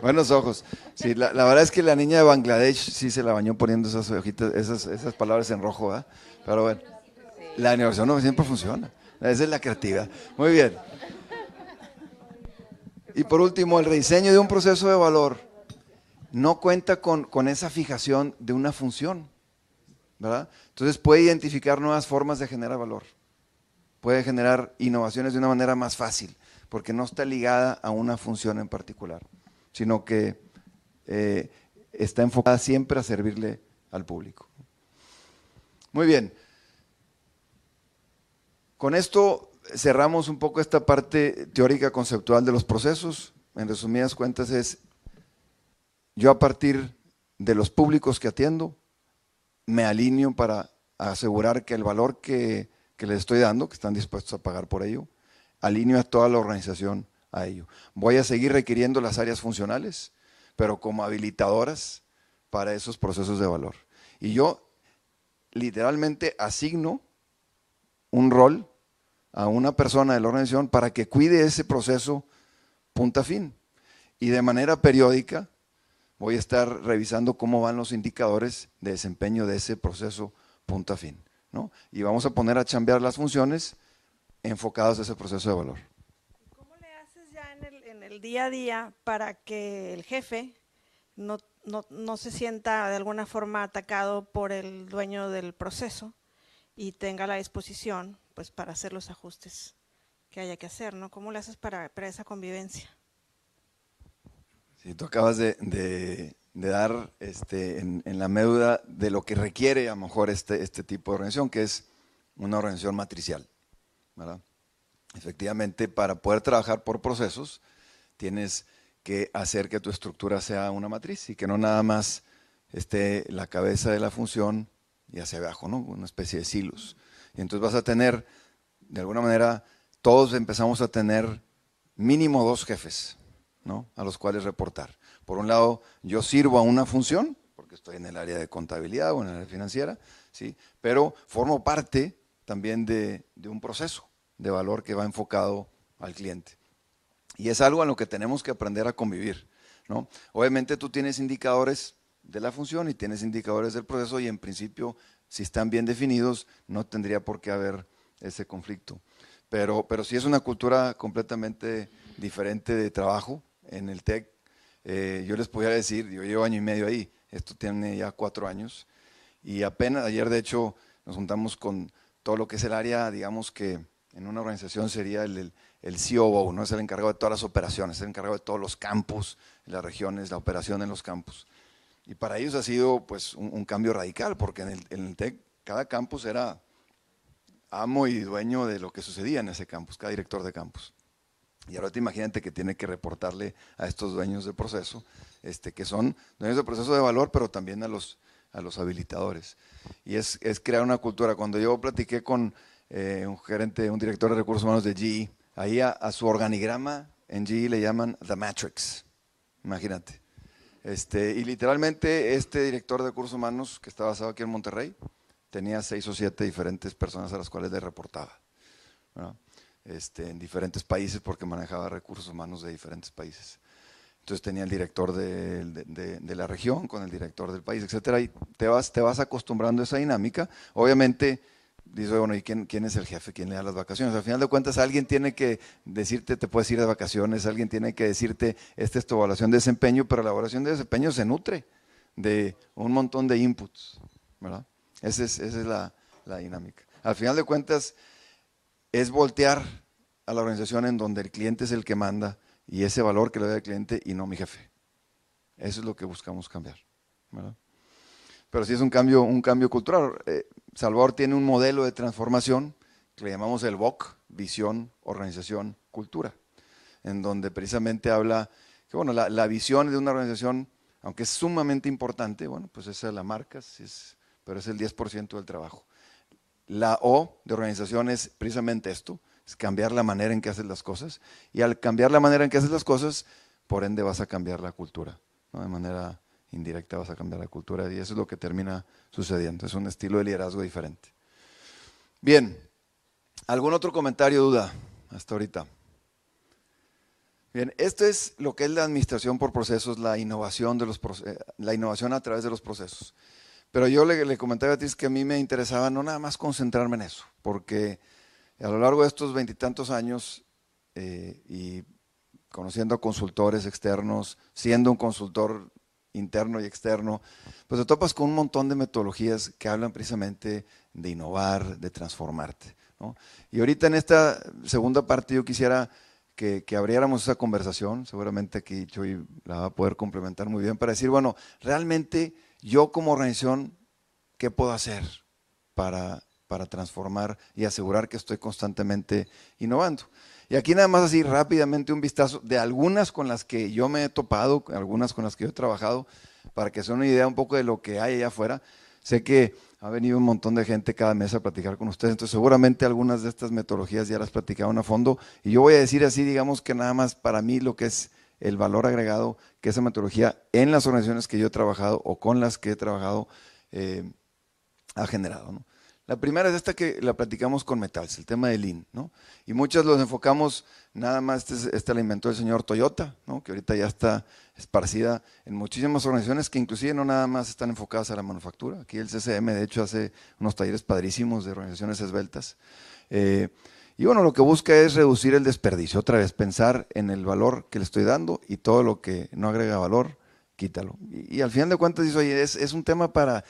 buenos ojos. Sí, la verdad es que la niña de Bangladesh sí se la bañó poniendo esas hojitas, esas palabras en rojo, ¿verdad? Pero bueno, la innovación no siempre funciona. Esa es la creatividad. Muy bien. Y por último, el rediseño de un proceso de valor no cuenta con esa fijación de una función, ¿verdad? Entonces puede identificar nuevas formas de generar valor. Puede generar innovaciones de una manera más fácil, porque no está ligada a una función en particular, sino que está enfocada siempre a servirle al público. Muy bien. Con esto cerramos un poco esta parte teórica conceptual de los procesos. en resumidas cuentas, es yo a partir de los públicos que atiendo, me alineo para asegurar que el valor que les estoy dando, que están dispuestos a pagar por ello, alineo a toda la organización a ello. Voy a seguir requiriendo las áreas funcionales, pero como habilitadoras para esos procesos de valor. Y yo literalmente asigno un rol a una persona de la organización para que cuide ese proceso punta a fin. Y de manera periódica voy a estar revisando cómo van los indicadores de desempeño de ese proceso punta a fin, ¿no? Y vamos a poner a chambear las funciones enfocadas a ese proceso de valor. ¿Cómo le haces ya en el día a día para que el jefe no se sienta de alguna forma atacado por el dueño del proceso y tenga la disposición pues para hacer los ajustes que haya que hacer, ¿no? ¿Cómo le haces para esa convivencia? Sí, tú acabas de dar en la médula de lo que requiere a lo mejor este tipo de organización, que es una organización matricial, ¿verdad? Efectivamente, para poder trabajar por procesos, tienes que hacer que tu estructura sea una matriz y que no nada más esté la cabeza de la función y hacia abajo, ¿no? Una especie de silos. Y entonces vas a tener, de alguna manera, todos empezamos a tener mínimo 2 jefes, ¿no? A los cuales reportar. Por un lado, yo sirvo a una función, porque estoy en el área de contabilidad o en el área financiera, ¿sí? Pero formo parte también de un proceso de valor que va enfocado al cliente. Y es algo en lo que tenemos que aprender a convivir, ¿no? Obviamente tú tienes indicadores de la función y tienes indicadores del proceso y en principio, si están bien definidos, no tendría por qué haber ese conflicto. Pero sí es una cultura completamente diferente de trabajo en el TEC. Yo les podría decir, yo llevo 1 año y medio ahí, esto tiene ya 4 años, y apenas ayer de hecho nos juntamos con todo lo que es el área, digamos que en una organización sería el COO, ¿no? Es el encargado de todas las operaciones, es el encargado de todos los campus, las regiones, la operación en los campus. Y para ellos ha sido pues un cambio radical, porque en el TEC cada campus era amo y dueño de lo que sucedía en ese campus, cada director de campus. Y ahora te imagínate que tiene que reportarle a estos dueños de proceso, que son dueños de proceso de valor, pero también a los habilitadores. Y es crear una cultura. Cuando yo platiqué con un gerente, un director de recursos humanos de GE, ahí a su organigrama en GE le llaman The Matrix, imagínate. Y literalmente este director de recursos humanos, que está basado aquí en Monterrey, tenía 6 o 7 diferentes personas a las cuales le reportaba, ¿no? En diferentes países, porque manejaba recursos humanos de diferentes países. Entonces tenía el director de la región con el director del país, etcétera, y te vas acostumbrando a esa dinámica. Obviamente, dice, bueno, ¿y quién es el jefe? ¿Quién le da las vacaciones? Al final de cuentas, alguien tiene que decirte, te puedes ir de vacaciones, alguien tiene que decirte, esta es tu evaluación de desempeño, pero la evaluación de desempeño se nutre de un montón de inputs, ¿verdad? Esa es la dinámica. Al final de cuentas, es voltear a la organización en donde el cliente es el que manda y ese valor que le doy al cliente y no mi jefe. Eso es lo que buscamos cambiar, ¿verdad? Pero sí es un cambio cultural. Salvador tiene un modelo de transformación que le llamamos el VOC, visión, organización, cultura, en donde precisamente habla que bueno, la visión de una organización, aunque es sumamente importante, bueno, pues esa la marcas, pero es el 10% del trabajo. La O de organización es precisamente esto, es cambiar la manera en que haces las cosas, y al cambiar la manera en que haces las cosas, por ende vas a cambiar la cultura, ¿no? De manera indirecta vas a cambiar la cultura, y eso es lo que termina sucediendo, es un estilo de liderazgo diferente. Bien, ¿algún otro comentario, duda hasta ahorita? Bien, esto es lo que es la administración por procesos, la innovación a través de los procesos. Pero yo le comentaba a ti que a mí me interesaba no nada más concentrarme en eso, porque a lo largo de estos 20 y tantos años y conociendo a consultores externos, siendo un consultor interno y externo, pues te topas con un montón de metodologías que hablan precisamente de innovar, de transformarte, ¿no? Y ahorita en esta segunda parte yo quisiera que abriéramos esa conversación, seguramente aquí Chuy la va a poder complementar muy bien, para decir, bueno, realmente yo como organización, ¿qué puedo hacer para transformar y asegurar que estoy constantemente innovando? Y aquí nada más así rápidamente un vistazo de algunas con las que yo me he topado, algunas con las que yo he trabajado, para que se den una idea un poco de lo que hay allá afuera. Sé que ha venido un montón de gente cada mes a platicar con ustedes, entonces seguramente algunas de estas metodologías ya las platicaron a fondo, y yo voy a decir así, digamos que nada más para mí lo que es el valor agregado que esa metodología en las organizaciones que yo he trabajado o con las que he trabajado ha generado, ¿no? La primera es esta que la platicamos con Metals, el tema de Lean, ¿no? Y muchas los enfocamos, nada más, esta la inventó el señor Toyota, ¿no? Que ahorita ya está esparcida en muchísimas organizaciones que inclusive no nada más están enfocadas a la manufactura. Aquí el CCM de hecho hace unos talleres padrísimos de organizaciones esbeltas. Y bueno, lo que busca es reducir el desperdicio, otra vez pensar en el valor que le estoy dando y todo lo que no agrega valor, quítalo. Y al final de cuentas dice, oye, es un tema para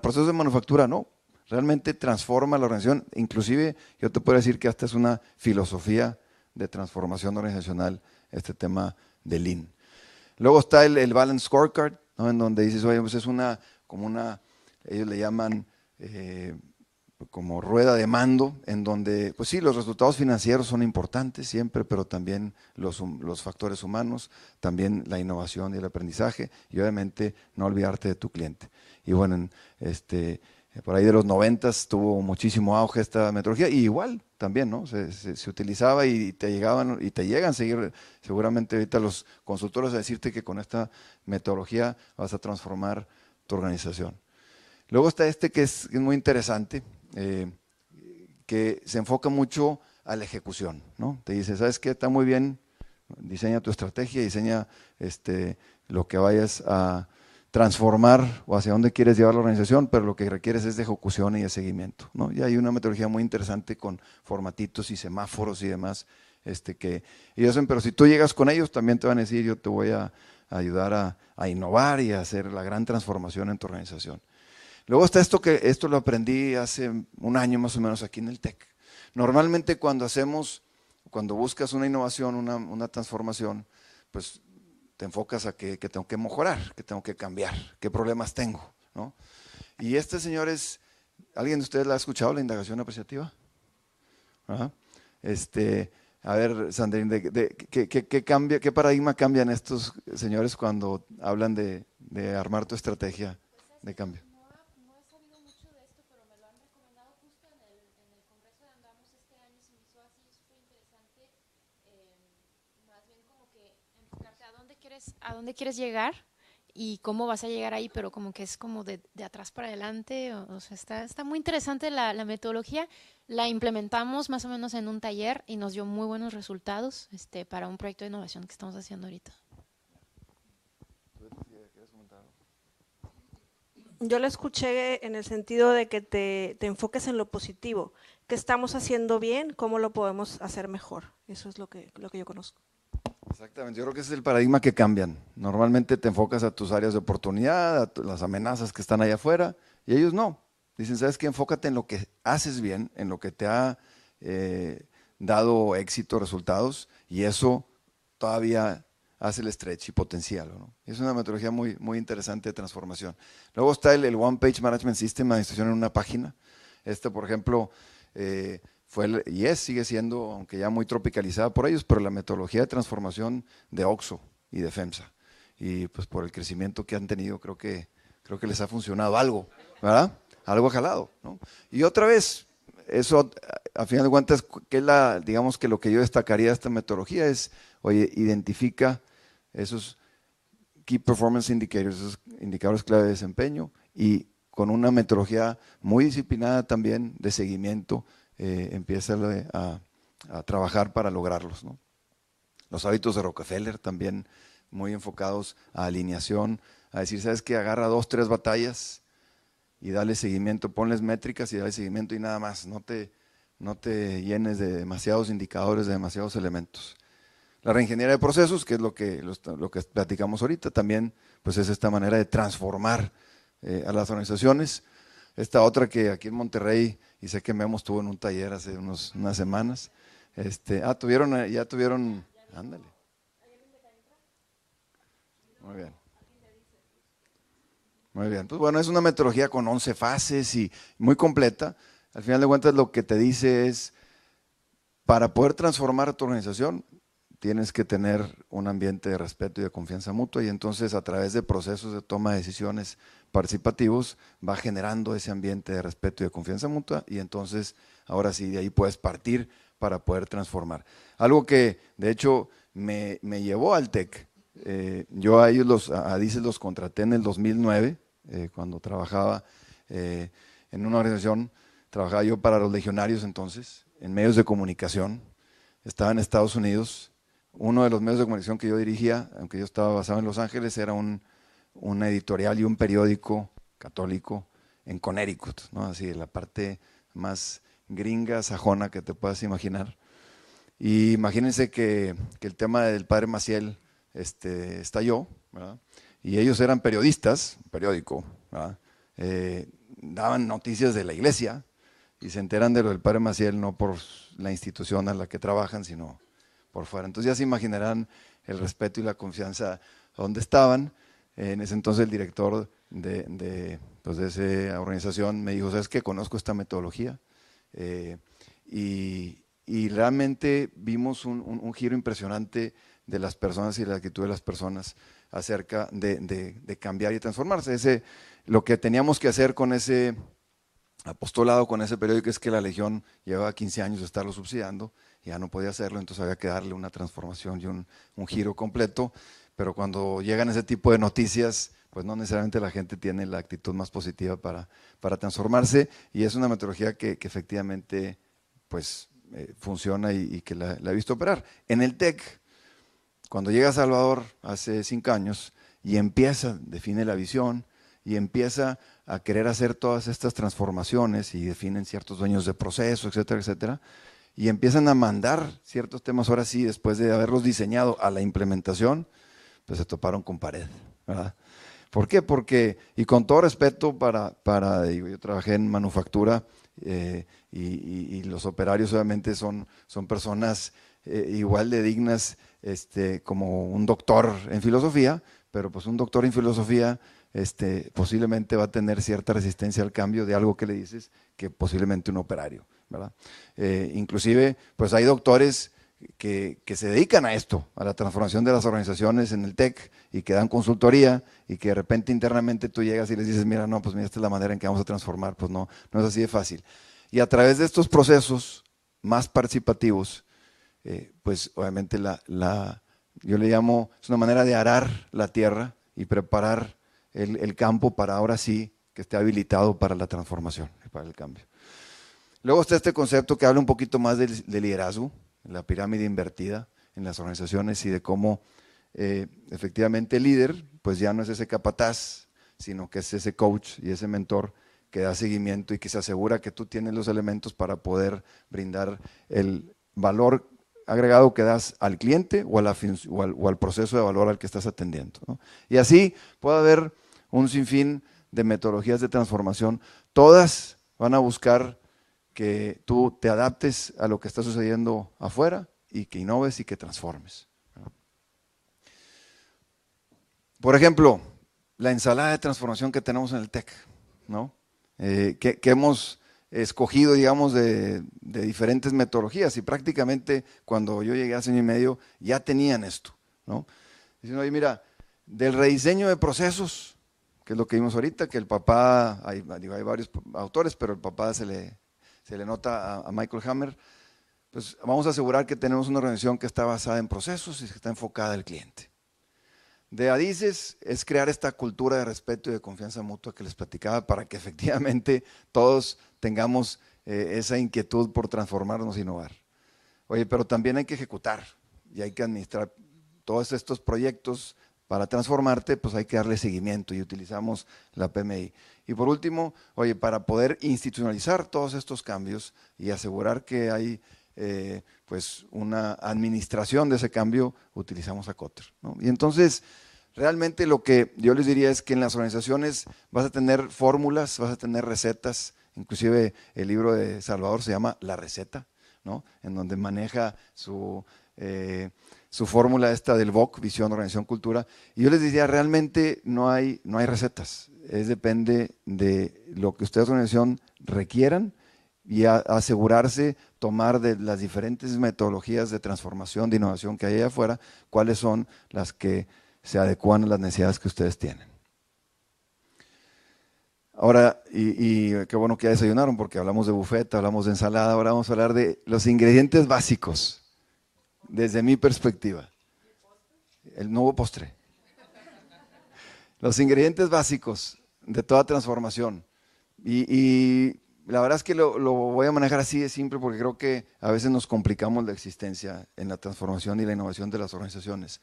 procesos de manufactura, no. Realmente transforma la organización, inclusive yo te puedo decir que hasta es una filosofía de transformación organizacional este tema de Lean. Luego está el Balance Scorecard, ¿no? En donde dices, oye, pues es ellos le llaman como rueda de mando, en donde, pues sí, los resultados financieros son importantes siempre, pero también los factores humanos, también la innovación y el aprendizaje, y obviamente no olvidarte de tu cliente. Y bueno, por ahí de los 90s tuvo muchísimo auge esta metodología, y igual también, ¿no? Se utilizaba y te llegaban y te llegan a seguir seguramente ahorita los consultores a decirte que con esta metodología vas a transformar tu organización. Luego está que es muy interesante, que se enfoca mucho a la ejecución, ¿no? Te dice, ¿sabes qué? Está muy bien, diseña tu estrategia, diseña lo que vayas a transformar o hacia dónde quieres llevar la organización, pero lo que requieres es de ejecución y de seguimiento, ¿no? Y hay una metodología muy interesante con formatitos y semáforos y demás, que ellos hacen, pero si tú llegas con ellos también te van a decir, yo te voy a ayudar a innovar y a hacer la gran transformación en tu organización. Luego está esto lo aprendí hace un año más o menos aquí en el TEC. Normalmente cuando buscas una innovación, una transformación, pues te enfocas a que tengo que mejorar, que tengo que cambiar, qué problemas tengo, ¿no? Y señor ¿alguien de ustedes la ha escuchado, la indagación apreciativa? ¿Ah? A ver, Sandrine, ¿qué paradigma cambian estos señores cuando hablan de armar tu estrategia de cambio? No he sabido mucho de esto, pero me lo han recomendado justo en el congreso de Andamos este año, se me hizo así súper interesante, más bien como que enfocarte a dónde quieres llegar y cómo vas a llegar ahí, pero como que es como de atrás para adelante, o sea, está muy interesante la metodología. La implementamos más o menos en un taller y nos dio muy buenos resultados para un proyecto de innovación que estamos haciendo ahorita. Yo la escuché en el sentido de que te enfoques en lo positivo, qué estamos haciendo bien, cómo lo podemos hacer mejor. Eso es lo que yo conozco. Exactamente, yo creo que ese es el paradigma que cambian. Normalmente te enfocas a tus áreas de oportunidad, a las amenazas que están allá afuera, y ellos no. Dicen, ¿sabes qué? Enfócate en lo que haces bien, en lo que te ha dado éxito, resultados, y eso todavía hace el stretch y potencial, ¿no? Es una metodología muy, muy interesante de transformación. Luego está el One Page Management System, administración en una página. Por ejemplo, sigue siendo, aunque ya muy tropicalizada por ellos, pero la metodología de transformación de OXXO y de FEMSA. Y pues por el crecimiento que han tenido, creo que les ha funcionado algo, ¿verdad? Algo jalado, ¿no? Y otra vez, eso a final de cuentas, digamos que lo que yo destacaría de esta metodología es, oye, identifica esos Key Performance Indicators, esos indicadores clave de desempeño, y con una metodología muy disciplinada también de seguimiento, empieza a trabajar para lograrlos, ¿no? Los hábitos de Rockefeller también muy enfocados a alineación, a decir, ¿sabes qué? Agarra 2, 3 batallas y dale seguimiento, ponles métricas y dale seguimiento y nada más, no te llenes de demasiados indicadores, de demasiados elementos. La reingeniería de procesos, que es lo que platicamos ahorita, también pues es esta manera de transformar a las organizaciones. Esta otra que aquí en Monterrey, y sé que Memo estuvo en un taller hace unas semanas, ya tuvieron, ándale. Muy bien. Muy bien, pues bueno, es una metodología con 11 fases y muy completa. Al final de cuentas lo que te dice es, para poder transformar tu organización, tienes que tener un ambiente de respeto y de confianza mutua, y entonces a través de procesos de toma de decisiones participativos va generando ese ambiente de respeto y de confianza mutua, y entonces ahora sí de ahí puedes partir para poder transformar. Algo que de hecho me llevó al TEC. Yo a ellos, a DICES los contraté en el 2009, cuando trabajaba en una organización, trabajaba yo para los legionarios entonces, en medios de comunicación, estaba en Estados Unidos. Uno de los medios de comunicación que yo dirigía, aunque yo estaba basado en Los Ángeles, era una editorial y un periódico católico en Connecticut, ¿no? Así, la parte más gringa, sajona que te puedas imaginar. Y imagínense que el tema del padre Maciel estalló, ¿verdad? Y ellos eran periodistas, periódico, ¿verdad? Daban noticias de la iglesia y se enteran de lo del padre Maciel no por la institución a la que trabajan, sino por fuera. Entonces ya se imaginarán el respeto y la confianza donde estaban. En ese entonces el director de esa organización me dijo, ¿sabes qué? Conozco esta metodología. Y realmente vimos un giro impresionante de las personas y la actitud de las personas acerca de cambiar y transformarse. Lo que teníamos que hacer con ese apostolado, con ese periódico, es que la Legión llevaba 15 años de estarlo subsidiando, ya no podía hacerlo, entonces había que darle una transformación y un giro completo, pero cuando llegan ese tipo de noticias, pues no necesariamente la gente tiene la actitud más positiva para transformarse, y es una metodología que efectivamente pues, funciona y que la he visto operar. En el TEC, cuando llega a Salvador hace 5 años y define la visión y empieza a querer hacer todas estas transformaciones y definen ciertos dueños de proceso, etcétera, etcétera, y empiezan a mandar ciertos temas, ahora sí, después de haberlos diseñado a la implementación, pues se toparon con pared, ¿verdad? ¿Por qué? Porque, y con todo respeto yo trabajé en manufactura y los operarios obviamente son personas igual de dignas como un doctor en filosofía, pero pues un doctor en filosofía posiblemente va a tener cierta resistencia al cambio de algo que le dices que posiblemente un operario, ¿verdad? Inclusive pues hay doctores que se dedican a esto, a la transformación de las organizaciones en el TEC, y que dan consultoría, y que de repente internamente tú llegas y les dices, mira, no, pues mira, esta es la manera en que vamos a transformar, pues no es así de fácil. Y a través de estos procesos más participativos, pues obviamente yo le llamo, es una manera de arar la tierra y preparar el campo para ahora sí que esté habilitado para la transformación, para el cambio. Luego está este concepto que habla un poquito más de liderazgo, la pirámide invertida en las organizaciones, y de cómo efectivamente el líder pues ya no es ese capataz, sino que es ese coach y ese mentor que da seguimiento y que se asegura que tú tienes los elementos para poder brindar el valor agregado que das al cliente o al proceso de valor al que estás atendiendo, ¿no? Y así puede haber un sinfín de metodologías de transformación, todas van a buscar que tú te adaptes a lo que está sucediendo afuera y que innoves y que transformes. Por ejemplo, la ensalada de transformación que tenemos en el TEC, ¿no? Que hemos escogido, digamos, de diferentes metodologías, y prácticamente cuando yo llegué hace año y medio ya tenían esto, ¿no? Diciendo, oye, mira, del rediseño de procesos, que es lo que vimos ahorita, que el papá, hay varios autores, pero el papá se le nota a Michael Hammer, pues vamos a asegurar que tenemos una organización que está basada en procesos y que está enfocada al cliente. De ADICES es crear esta cultura de respeto y de confianza mutua que les platicaba, para que efectivamente todos tengamos esa inquietud por transformarnos e innovar. Oye, pero también hay que ejecutar y hay que administrar todos estos proyectos. Para transformarte, pues hay que darle seguimiento, y utilizamos la PMI. Y por último, oye, para poder institucionalizar todos estos cambios y asegurar que hay pues una administración de ese cambio, utilizamos a Kotter, ¿no? Y entonces, realmente lo que yo les diría es que en las organizaciones vas a tener fórmulas, vas a tener recetas, inclusive el libro de Salvador se llama La Receta, ¿no? En donde maneja su fórmula esta del VOC, Visión, Organización, Cultura, y yo les diría, realmente no hay recetas, depende de lo que ustedes, organización, requieran, y asegurarse, tomar de las diferentes metodologías de transformación, de innovación que hay allá afuera, cuáles son las que se adecuan a las necesidades que ustedes tienen. Ahora, y qué bueno que ya desayunaron, porque hablamos de buffet, hablamos de ensalada, ahora vamos a hablar de los ingredientes básicos, desde mi perspectiva. El nuevo postre. Los ingredientes básicos de toda transformación. Y la verdad es que lo voy a manejar así de simple, porque creo que a veces nos complicamos la existencia en la transformación y la innovación de las organizaciones.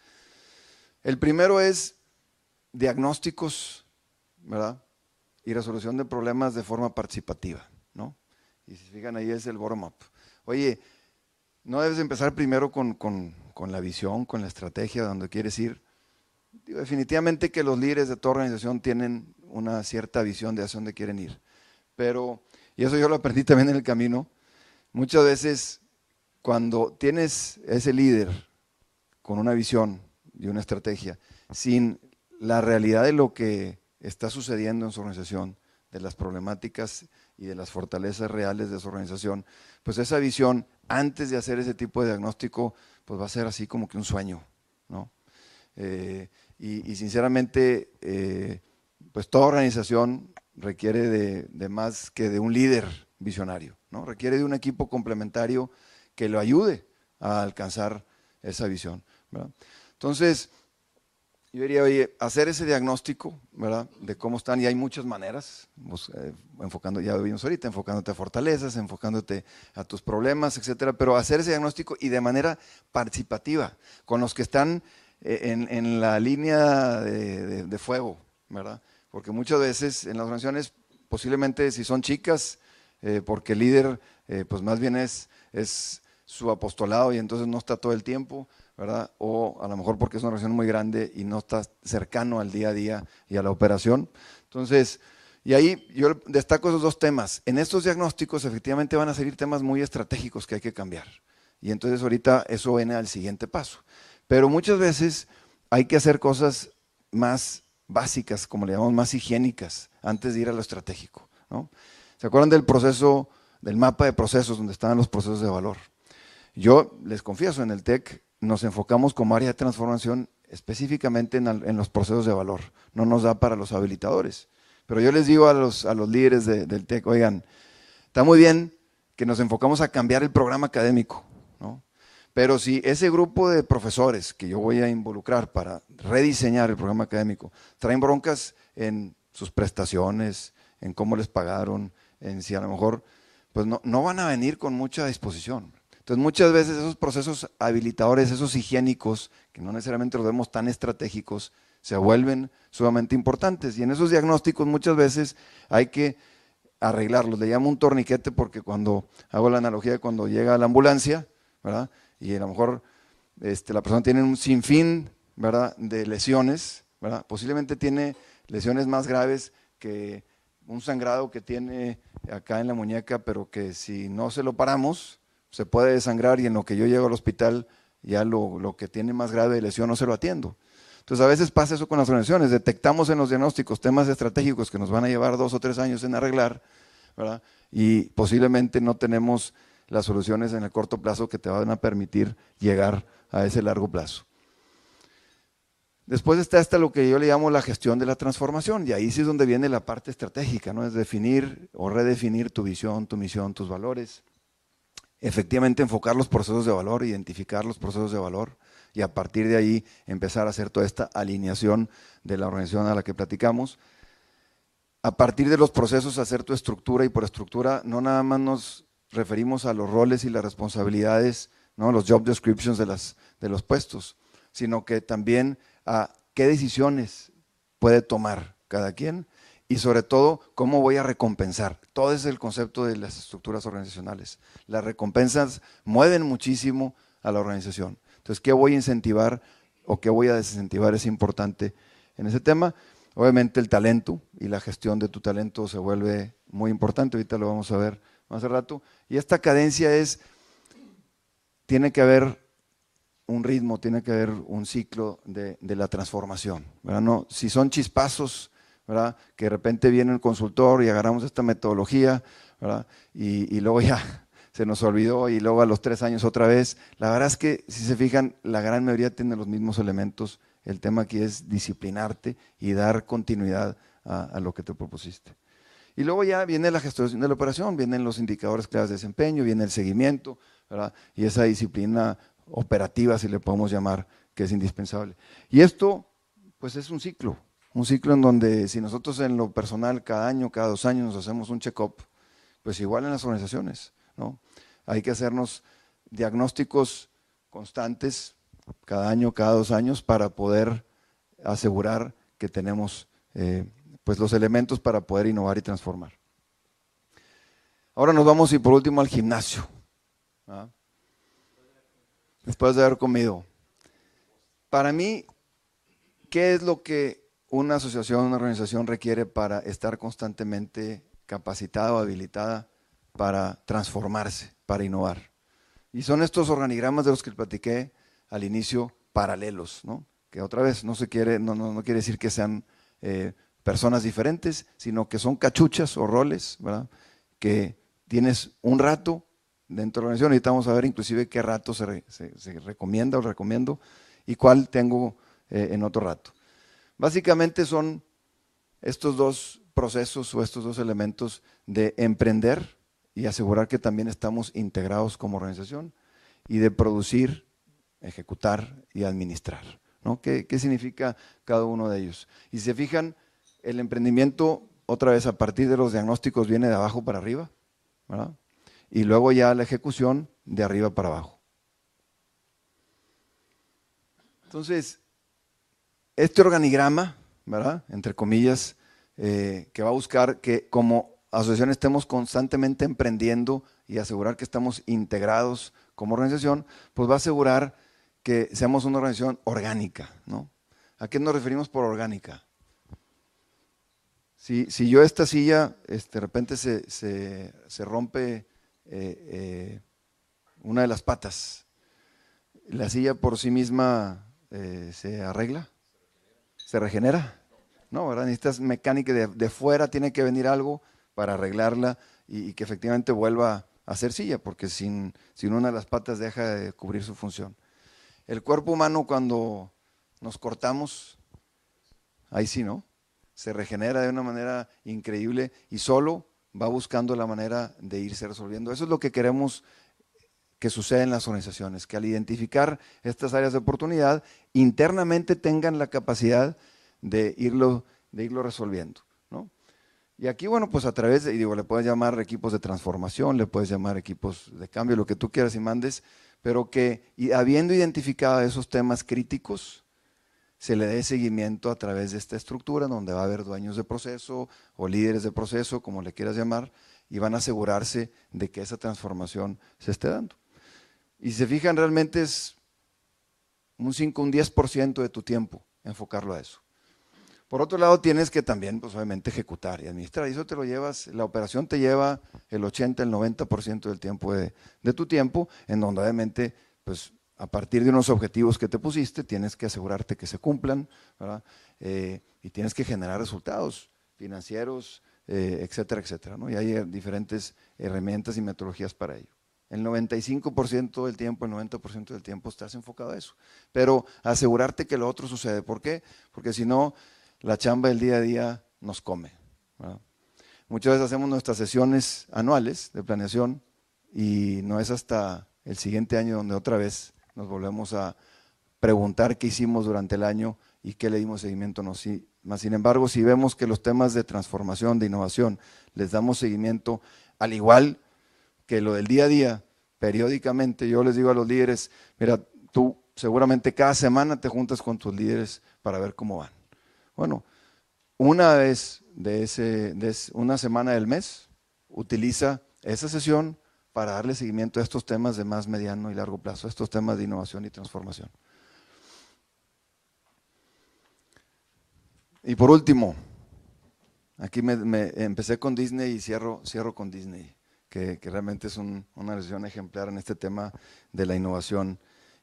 El primero es diagnósticos, ¿verdad? Y resolución de problemas de forma participativa, ¿no? Y si se fijan ahí es el bottom-up. Oye, no debes empezar primero con la visión, con la estrategia de donde quieres ir. Digo, definitivamente que los líderes de toda organización tienen una cierta visión de hacia dónde quieren ir. Pero, y eso yo lo aprendí también en el camino, muchas veces cuando tienes ese líder con una visión y una estrategia, sin la realidad de lo que está sucediendo en su organización, de las problemáticas y de las fortalezas reales de su organización, pues esa visión, antes de hacer ese tipo de diagnóstico, pues va a ser así como que un sueño, ¿no? Y sinceramente, pues toda organización requiere de más que de un líder visionario, ¿no? Requiere de un equipo complementario que lo ayude a alcanzar esa visión, ¿verdad? Entonces, yo diría, oye, hacer ese diagnóstico, ¿verdad?, de cómo están, y hay muchas maneras, enfocando, ya lo vimos ahorita, enfocándote a fortalezas, enfocándote a tus problemas, etcétera, pero hacer ese diagnóstico y de manera participativa, con los que están en la línea de fuego, ¿verdad? Porque muchas veces en las organizaciones, posiblemente si son chicas, porque el líder, pues más bien es su apostolado y entonces no está todo el tiempo, ¿verdad? O a lo mejor porque es una organización muy grande y no está cercano al día a día y a la operación. Entonces, y ahí yo destaco esos dos temas. En estos diagnósticos efectivamente van a salir temas muy estratégicos que hay que cambiar. Y entonces ahorita eso viene al siguiente paso. Pero muchas veces hay que hacer cosas más básicas, como le llamamos, más higiénicas, antes de ir a lo estratégico, ¿no? ¿Se acuerdan del proceso, del mapa de procesos donde estaban los procesos de valor? Yo les confieso, en el TEC nos enfocamos como área de transformación específicamente en los procesos de valor. No nos da para los habilitadores. Pero yo les digo a los líderes del TEC, oigan, está muy bien que nos enfocamos a cambiar el programa académico, ¿no? Pero si ese grupo de profesores que yo voy a involucrar para rediseñar el programa académico traen broncas en sus prestaciones, en cómo les pagaron, en si a lo mejor pues no van a venir con mucha disposición. Entonces muchas veces esos procesos habilitadores, esos higiénicos, que no necesariamente los vemos tan estratégicos, se vuelven sumamente importantes. Y en esos diagnósticos muchas veces hay que arreglarlos. Le llamo un torniquete porque cuando hago la analogía de cuando llega la ambulancia, ¿verdad?, y a lo mejor la persona tiene un sinfín, ¿verdad?, de lesiones, ¿verdad?, posiblemente tiene lesiones más graves que un sangrado que tiene acá en la muñeca, pero que si no se lo paramos, se puede desangrar y en lo que yo llego al hospital ya lo que tiene más grave de lesión no se lo atiendo. Entonces a veces pasa eso con las organizaciones, detectamos en los diagnósticos temas estratégicos que nos van a llevar 2 o 3 años en arreglar, ¿verdad?, y posiblemente no tenemos las soluciones en el corto plazo que te van a permitir llegar a ese largo plazo. Después está lo que yo le llamo la gestión de la transformación, y ahí sí es donde viene la parte estratégica, ¿no? Es definir o redefinir tu visión, tu misión, tus valores. Efectivamente enfocar los procesos de valor, identificar los procesos de valor y a partir de ahí empezar a hacer toda esta alineación de la organización a la que platicamos. A partir de los procesos hacer tu estructura, y por estructura no nada más nos referimos a los roles y las responsabilidades, ¿no?, los job descriptions de los puestos, sino que también a qué decisiones puede tomar cada quien y sobre todo cómo voy a recompensar. Todo ese es el concepto de las estructuras organizacionales. Las recompensas mueven muchísimo a la organización. Entonces, ¿qué voy a incentivar o qué voy a desincentivar? Es importante en ese tema. Obviamente el talento y la gestión de tu talento se vuelve muy importante, ahorita lo vamos a ver más al rato. Y esta cadencia tiene que haber un ritmo, tiene que haber un ciclo de la transformación, ¿verdad? No, si son chispazos, ¿verdad? Que de repente viene el consultor y agarramos esta metodología, ¿verdad? Y luego ya se nos olvidó y luego a los 3 años otra vez. La verdad es que, si se fijan, la gran mayoría tiene los mismos elementos. El tema aquí es disciplinarte y dar continuidad a lo que te propusiste. Y luego ya viene la gestión de la operación, vienen los indicadores claves de desempeño, viene el seguimiento, ¿verdad? Y esa disciplina operativa, si le podemos llamar, que es indispensable. Y esto, pues es un ciclo en donde si nosotros en lo personal cada año, cada 2 años nos hacemos un check-up, pues igual en las organizaciones, ¿no? Hay que hacernos diagnósticos constantes cada año, cada 2 años para poder asegurar que tenemos pues los elementos para poder innovar y transformar. Ahora nos vamos y por último al gimnasio, ¿verdad? Después de haber comido. Para mí, ¿qué es lo que una asociación, una organización requiere para estar constantemente capacitada o habilitada para transformarse, para innovar? Y son estos organigramas de los que platiqué al inicio, paralelos, ¿no? Que otra vez no quiere decir que sean personas diferentes, sino que son cachuchas o roles, ¿verdad? Que tienes un rato dentro de la organización, ahorita vamos a ver inclusive qué rato se recomienda o recomiendo y cuál tengo en otro rato. Básicamente son estos 2 procesos o estos 2 elementos de emprender y asegurar que también estamos integrados como organización y de producir, ejecutar y administrar, ¿no? ¿Qué significa cada uno de ellos? Y si se fijan, el emprendimiento, otra vez a partir de los diagnósticos, viene de abajo para arriba, ¿verdad? Y luego ya la ejecución de arriba para abajo. Entonces, este organigrama, ¿verdad? Entre comillas, que va a buscar que como asociación estemos constantemente emprendiendo y asegurar que estamos integrados como organización, pues va a asegurar que seamos una organización orgánica, ¿no? ¿A qué nos referimos por orgánica? Si yo esta silla, de repente se rompe una de las patas, ¿la silla por sí misma se arregla? ¿Se regenera? No, ¿verdad? Necesitas mecánica de fuera, tiene que venir algo para arreglarla y que efectivamente vuelva a ser silla, porque sin una de las patas deja de cubrir su función. El cuerpo humano, cuando nos cortamos, ahí sí, ¿no? Se regenera de una manera increíble y solo va buscando la manera de irse resolviendo. Eso es lo que queremos que suceda en las organizaciones, que al identificar estas áreas de oportunidad, internamente tengan la capacidad de irlo resolviendo, ¿no? Y aquí, bueno, pues a través de, le puedes llamar equipos de transformación, le puedes llamar equipos de cambio, lo que tú quieras y mandes, pero que habiendo identificado esos temas críticos, se le dé seguimiento a través de esta estructura donde va a haber dueños de proceso o líderes de proceso, como le quieras llamar, y van a asegurarse de que esa transformación se esté dando. Y si se fijan, realmente es un 5, un 10% de tu tiempo enfocarlo a eso. Por otro lado, tienes que también, pues obviamente, ejecutar y administrar. Y eso te lo llevas, la operación te lleva el 80, el 90% del tiempo de tu tiempo, en donde obviamente, pues a partir de unos objetivos que te pusiste, tienes que asegurarte que se cumplan, ¿verdad? Y tienes que generar resultados financieros, etcétera, etcétera, ¿no? Y hay diferentes herramientas y metodologías para ello. El 95% del tiempo, el 90% del tiempo estás enfocado a eso. Pero asegurarte que lo otro sucede. ¿Por qué? Porque si no, la chamba del día a día nos come, ¿verdad? Muchas veces hacemos nuestras sesiones anuales de planeación y no es hasta el siguiente año donde otra vez nos volvemos a preguntar qué hicimos durante el año y qué le dimos seguimiento. No, sí. Sin embargo, si vemos que los temas de transformación, de innovación, les damos seguimiento, al igual que lo del día a día, periódicamente, yo les digo a los líderes, mira, tú seguramente cada semana te juntas con tus líderes para ver cómo van. Bueno, una vez una semana del mes, utiliza esa sesión para darle seguimiento a estos temas de más mediano y largo plazo, a estos temas de innovación y transformación. Y por último, aquí me empecé con Disney y cierro con Disney, que realmente es una decisión ejemplar en este tema de la innovación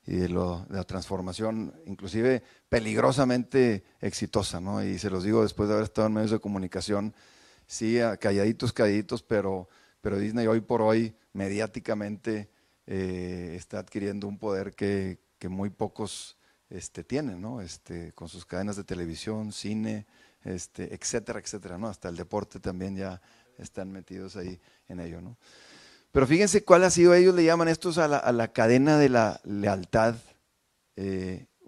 y de la transformación, inclusive peligrosamente exitosa, ¿no? Y se los digo después de haber estado en medios de comunicación, sí, calladitos, pero Disney hoy por hoy mediáticamente está adquiriendo un poder que muy pocos tienen, ¿no? Con sus cadenas de televisión, cine, etcétera, etcétera, ¿no? Hasta el deporte también ya están metidos ahí en ello, ¿no? Pero fíjense cuál ha sido, ellos le llaman estos a la cadena de la lealtad,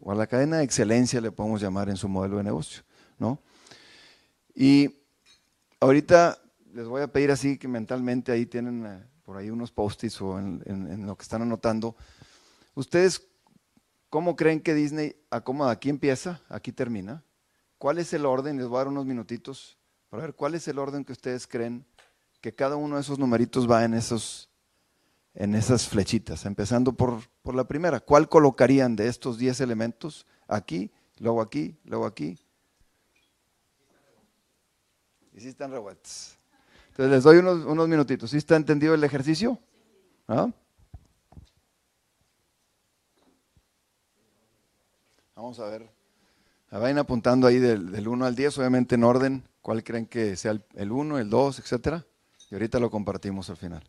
o a la cadena de excelencia le podemos llamar en su modelo de negocio, ¿no? Y ahorita les voy a pedir así que mentalmente ahí tienen por ahí unos post-its o en lo que están anotando. ¿Ustedes cómo creen que Disney acomoda? Aquí empieza, aquí termina. ¿Cuál es el orden? Les voy a dar unos minutitos para ver cuál es el orden que ustedes creen que cada uno de esos numeritos va en esas flechitas, empezando por la primera. ¿Cuál colocarían de estos 10 elementos? Aquí, luego aquí, luego aquí. Y sí están revueltos. Entonces les doy unos minutitos. ¿Sí está entendido el ejercicio? ¿Ah? Vamos a ver. Vayan apuntando ahí del 1 al 10, obviamente en orden. ¿Cuál creen que sea el 1, el 2, etcétera? Y ahorita lo compartimos al final.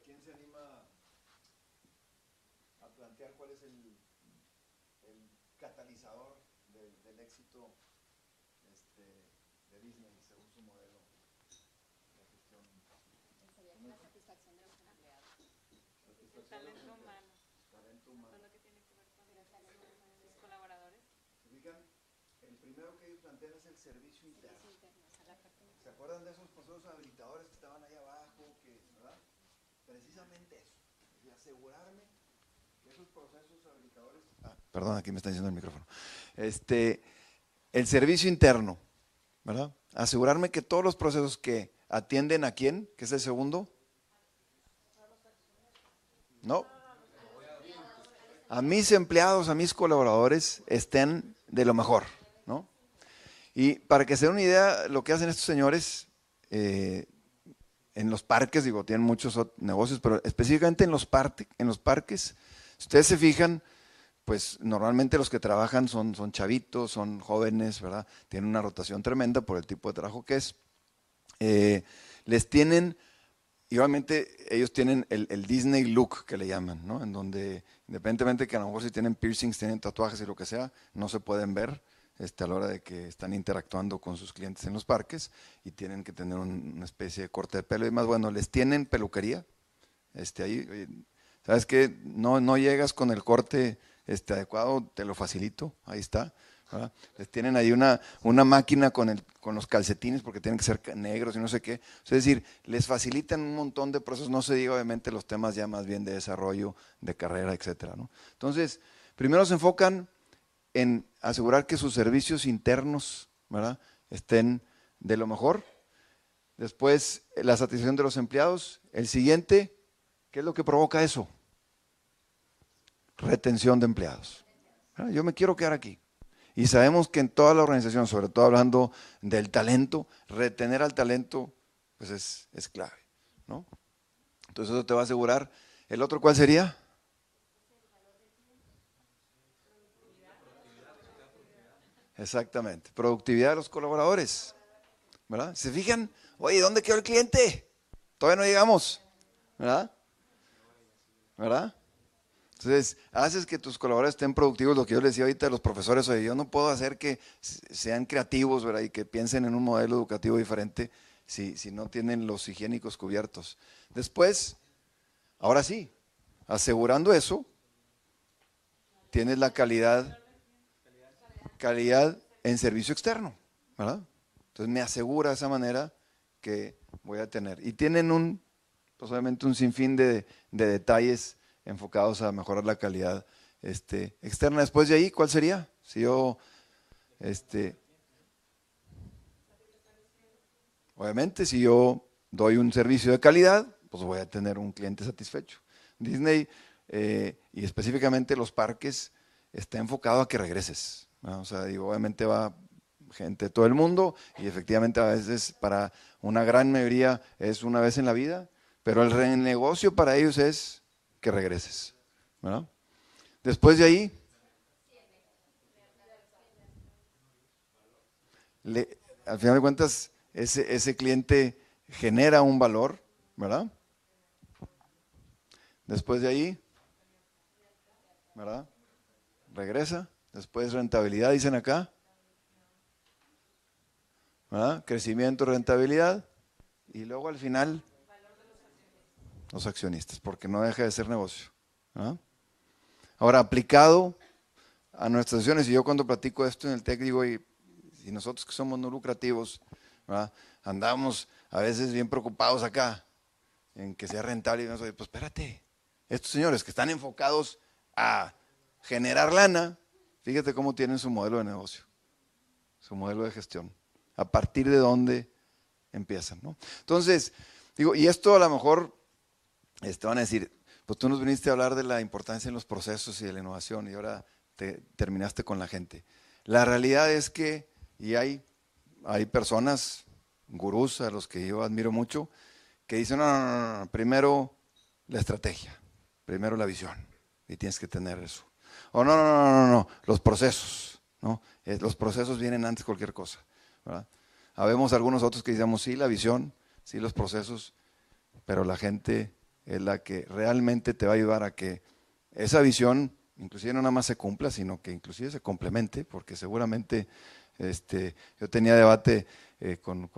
¿Quién se anima a plantear cuál es el catalizador del éxito de Disney según su modelo de gestión? Sería la satisfacción de los empleados. El talento humano. Talento humano. Todo lo que tiene que ver con los colaboradores. ¿Se fijan? El primero que ellos plantean es el servicio interno. ¿Se acuerdan de esos procesos habilitadores que estaban ahí abajo? ¿Verdad? Precisamente eso, y asegurarme que esos procesos habilitadores… perdón, aquí me está diciendo el micrófono. El servicio interno, ¿verdad? Asegurarme que todos los procesos que atienden a quién, que es el segundo. No. A mis empleados, a mis colaboradores estén de lo mejor, ¿no? Y para que se den una idea, lo que hacen estos señores, en los parques, digo, tienen muchos negocios, pero específicamente en los parques, si ustedes se fijan, pues normalmente los que trabajan son chavitos, son jóvenes, ¿verdad? Tienen una rotación tremenda por el tipo de trabajo que es. Les tienen, y obviamente ellos tienen el Disney look que le llaman, ¿no? En donde, independientemente que a lo mejor si tienen piercings, tienen tatuajes y lo que sea, no se pueden ver a la hora de que están interactuando con sus clientes en los parques y tienen que tener una especie de corte de pelo y más. Bueno, les tienen peluquería, ahí, oye, ¿sabes qué? No llegas con el corte adecuado, te lo facilito, ahí está, ¿verdad? Les tienen ahí una máquina con los calcetines porque tienen que ser negros y no sé qué. Es decir, les facilitan un montón de procesos, no se diga obviamente los temas ya más bien de desarrollo, de carrera, etcétera, ¿no? Entonces, primero se enfocan en asegurar que sus servicios internos, ¿verdad?, estén de lo mejor. Después, la satisfacción de los empleados. El siguiente, ¿qué es lo que provoca eso? Retención de empleados. Yo me quiero quedar aquí. Y sabemos que en toda la organización, sobre todo hablando del talento, retener al talento pues es clave, ¿no? Entonces eso te va a asegurar. ¿El otro cuál sería? Exactamente, productividad de los colaboradores, ¿verdad? ¿Se fijan? Oye, ¿dónde quedó el cliente? Todavía no llegamos, ¿verdad? ¿Verdad? Entonces, haces que tus colaboradores estén productivos, lo que yo les decía ahorita a los profesores, oye, yo no puedo hacer que sean creativos, ¿verdad?, y que piensen en un modelo educativo diferente si no tienen los higiénicos cubiertos. Después, ahora sí, asegurando eso, tienes la calidad en servicio externo, ¿verdad? Entonces me asegura de esa manera que voy a tener. Y tienen pues obviamente un sinfín de detalles enfocados a mejorar la calidad externa. Después de ahí, ¿cuál sería? Si yo, obviamente, si yo doy un servicio de calidad, pues voy a tener un cliente satisfecho. Disney, y específicamente los parques, está enfocado a que regreses, ¿no? O sea, digo, obviamente va gente de todo el mundo y efectivamente a veces para una gran mayoría es una vez en la vida, pero el negocio para ellos es que regreses, ¿verdad? Después de ahí, al final de cuentas, ese cliente genera un valor, ¿verdad? Después de ahí, ¿verdad?, regresa. Después rentabilidad, dicen acá, ¿verdad?, crecimiento, rentabilidad, y luego al final los accionistas, porque no deja de ser negocio, ¿verdad? Ahora, aplicado a nuestras acciones, y yo cuando platico esto en el TEC digo, y nosotros que somos no lucrativos, ¿verdad?, andamos a veces bien preocupados acá en que sea rentable, y nos dice, pues espérate, estos señores que están enfocados a generar lana, fíjate cómo tienen su modelo de negocio, su modelo de gestión, a partir de dónde empiezan, ¿no? Entonces, digo, y esto a lo mejor van a decir, pues tú nos viniste a hablar de la importancia en los procesos y de la innovación y ahora te terminaste con la gente. La realidad es que, y hay personas, gurús a los que yo admiro mucho, que dicen, no, primero la estrategia, primero la visión, y tienes que tener eso. O no, los procesos, ¿no? Los procesos vienen antes de cualquier cosa, ¿verdad? Habemos algunos otros que decíamos, sí, la visión, sí, los procesos, pero la gente es la que realmente te va a ayudar a que esa visión, inclusive no nada más se cumpla, sino que inclusive se complemente, porque seguramente, yo tenía debate con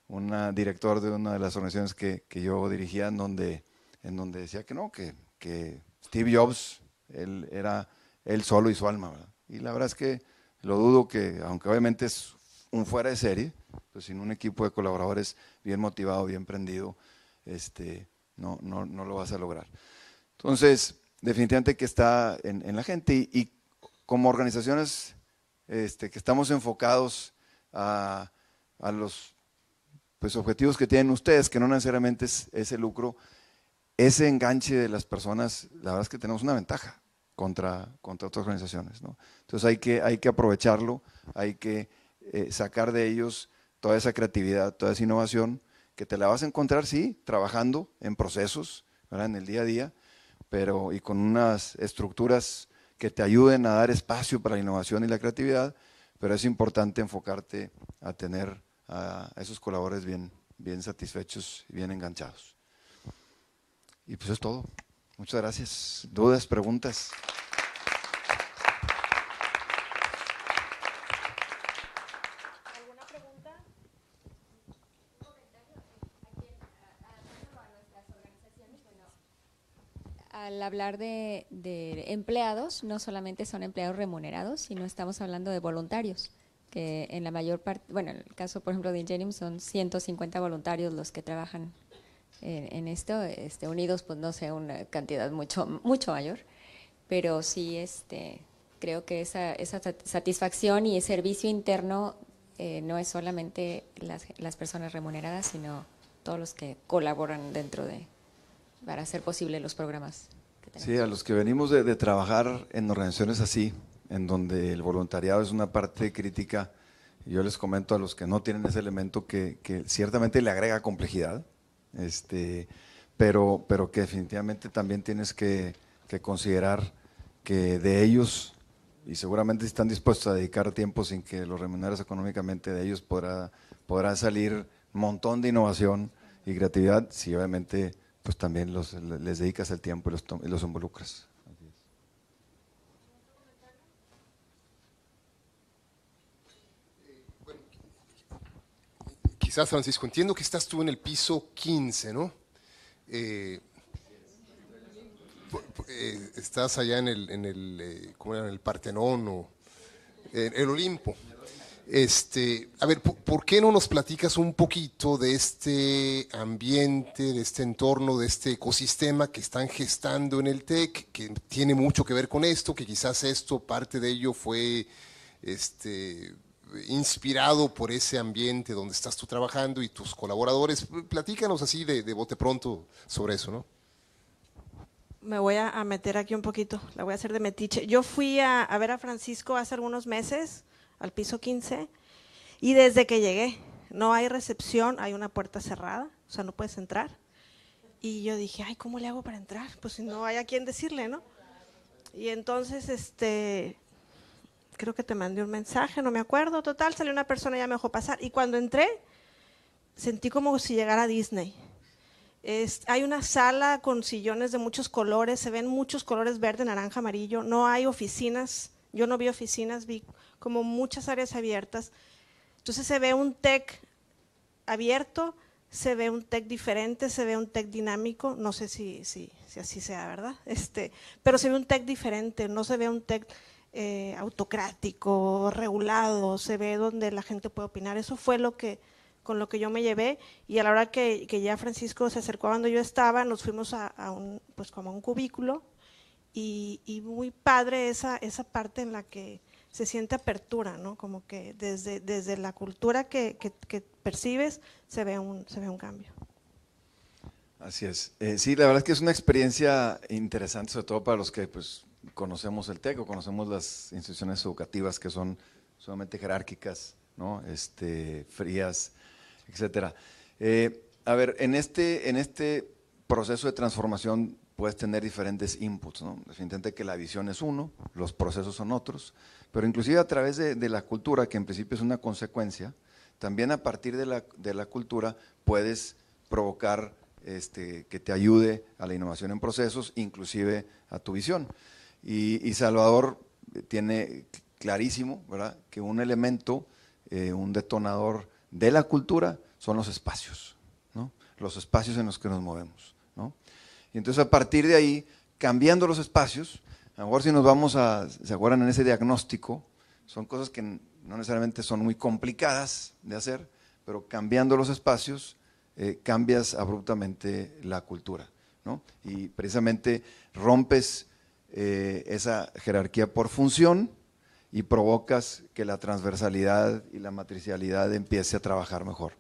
un director de una de las organizaciones que yo dirigía, en donde decía que no, que Steve Jobs, él era él solo y su alma, ¿verdad? Y la verdad es que lo dudo, que aunque obviamente es un fuera de serie, pues sin un equipo de colaboradores bien motivado, bien prendido, no lo vas a lograr. Entonces, definitivamente que está en la gente y como organizaciones que estamos enfocados a los pues, objetivos que tienen ustedes, que no necesariamente es ese lucro, ese enganche de las personas, la verdad es que tenemos una ventaja contra otras organizaciones, ¿no? Entonces hay que aprovecharlo, hay que sacar de ellos toda esa creatividad, toda esa innovación, que te la vas a encontrar, sí, trabajando en procesos, ¿verdad? En el día a día, pero y con unas estructuras que te ayuden a dar espacio para la innovación y la creatividad, pero es importante enfocarte a tener a esos colaboradores bien satisfechos y bien enganchados. Y pues es todo. Muchas gracias. ¿Dudas, preguntas? ¿Alguna pregunta? Al hablar de empleados, no solamente son empleados remunerados, sino estamos hablando de voluntarios, que en la mayor parte, bueno, en el caso, por ejemplo, de Ingenium son 150 voluntarios los que trabajan en esto, unidos, pues no sé, una cantidad mucho mayor, pero sí creo que esa satisfacción y el servicio interno no es solamente las personas remuneradas, sino todos los que colaboran dentro de para hacer posible los programas que tenemos. Sí, a los que venimos de trabajar en organizaciones así, en donde el voluntariado es una parte crítica, yo les comento a los que no tienen ese elemento que ciertamente le agrega complejidad, pero que definitivamente también tienes que considerar que de ellos, y seguramente si están dispuestos a dedicar tiempo sin que los remuneres económicamente, de ellos podrá salir un montón de innovación y creatividad, si obviamente pues también les dedicas el tiempo y los involucras. Bueno, quizás, Francisco, entiendo que estás tú en el piso 15, ¿no? Estás allá ¿cómo era? En el Partenón o en el Olimpo. A ver, ¿por qué no nos platicas un poquito de este ambiente, de este entorno, de este ecosistema que están gestando en el TEC, que tiene mucho que ver con esto, que quizás parte de ello fue inspirado por ese ambiente donde estás tú trabajando y tus colaboradores? Platícanos así de bote pronto sobre eso, ¿no? Me voy a meter aquí un poquito, la voy a hacer de metiche. Yo fui a ver a Francisco hace algunos meses, al piso 15, y desde que llegué, no hay recepción, hay una puerta cerrada, o sea, no puedes entrar. Y yo dije, ay, ¿cómo le hago para entrar? Pues si no hay a quién decirle, ¿no? Y entonces, creo que te mandé un mensaje, no me acuerdo, total, salió una persona y ya me dejó pasar. Y cuando entré, sentí como si llegara a Disney. Hay una sala con sillones de muchos colores, se ven muchos colores: verde, naranja, amarillo. No hay oficinas, yo no vi oficinas, vi como muchas áreas abiertas. Entonces se ve un TEC abierto, se ve un TEC diferente, se ve un TEC dinámico, no sé si así sea, ¿verdad? Pero se ve un TEC diferente, no se ve un TEC autocrático, regulado, se ve donde la gente puede opinar. Eso fue con lo que yo me llevé, y a la hora que ya Francisco se acercó a donde yo estaba, nos fuimos pues como a un cubículo, y muy padre esa parte en la que se siente apertura, ¿no? Como que desde la cultura que percibes se ve un cambio. Así es. Sí, la verdad es que es una experiencia interesante, sobre todo para los que pues conocemos el TEC o conocemos las instituciones educativas que son sumamente jerárquicas, ¿no? Frías, etcétera. A ver, en este proceso de transformación puedes tener diferentes inputs, ¿no? Definitivamente que la visión es uno, los procesos son otros, pero inclusive a través de la cultura, que en principio es una consecuencia, también a partir de la cultura puedes provocar que te ayude a la innovación en procesos, inclusive a tu visión. Y Salvador tiene clarísimo, ¿verdad?, que un elemento, un detonador de la cultura son los espacios, ¿no? Los espacios en los que nos movemos, ¿no? Y entonces a partir de ahí, cambiando los espacios, a lo mejor si nos vamos ¿se acuerdan en ese diagnóstico? Son cosas que no necesariamente son muy complicadas de hacer, pero cambiando los espacios, cambias abruptamente la cultura, ¿no? Y precisamente rompes esa jerarquía por función y provocas que la transversalidad y la matricialidad empiece a trabajar mejor.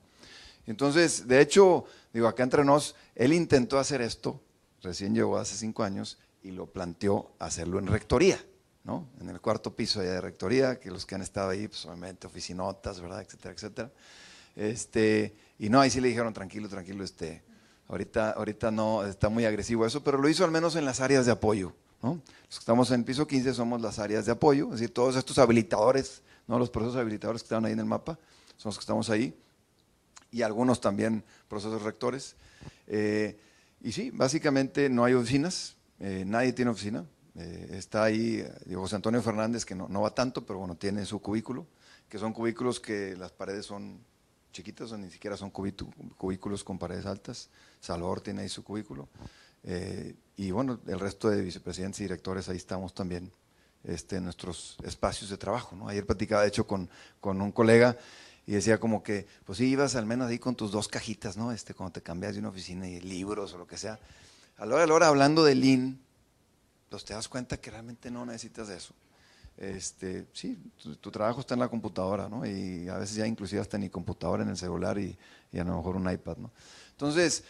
Entonces, de hecho, digo, acá entre nos, él intentó hacer esto, recién llegó hace 5 años, y lo planteó hacerlo en rectoría, ¿no? En el 4º piso allá de rectoría, que los que han estado ahí, pues obviamente oficinotas, ¿verdad?, etcétera, etcétera. Y no, ahí sí le dijeron, tranquilo, tranquilo, ahorita no, está muy agresivo eso, pero lo hizo al menos en las áreas de apoyo, ¿no? Los que estamos en el piso 15 somos las áreas de apoyo, es decir, todos estos habilitadores, ¿no? Los procesos habilitadores que estaban ahí en el mapa, son los que estamos ahí, y algunos también procesos rectores. Y sí, básicamente no hay oficinas, nadie tiene oficina. Está ahí José Antonio Fernández, que no va tanto, pero bueno, tiene su cubículo, que son cubículos que las paredes son chiquitas, o ni siquiera son cubículos con paredes altas. Salvador tiene ahí su cubículo. Y bueno, el resto de vicepresidentes y directores ahí estamos también en nuestros espacios de trabajo, ¿no? Ayer platicaba de hecho con un colega y decía como que, pues sí, ibas al menos ahí con tus 2 cajitas, ¿no? Cuando te cambias de una oficina y libros o lo que sea. A la hora, hablando de Lean, pues te das cuenta que realmente no necesitas de eso. Sí, tu trabajo está en la computadora, ¿no? Y a veces ya inclusive hasta ni computadora en el celular y a lo mejor un iPad, ¿no? Entonces,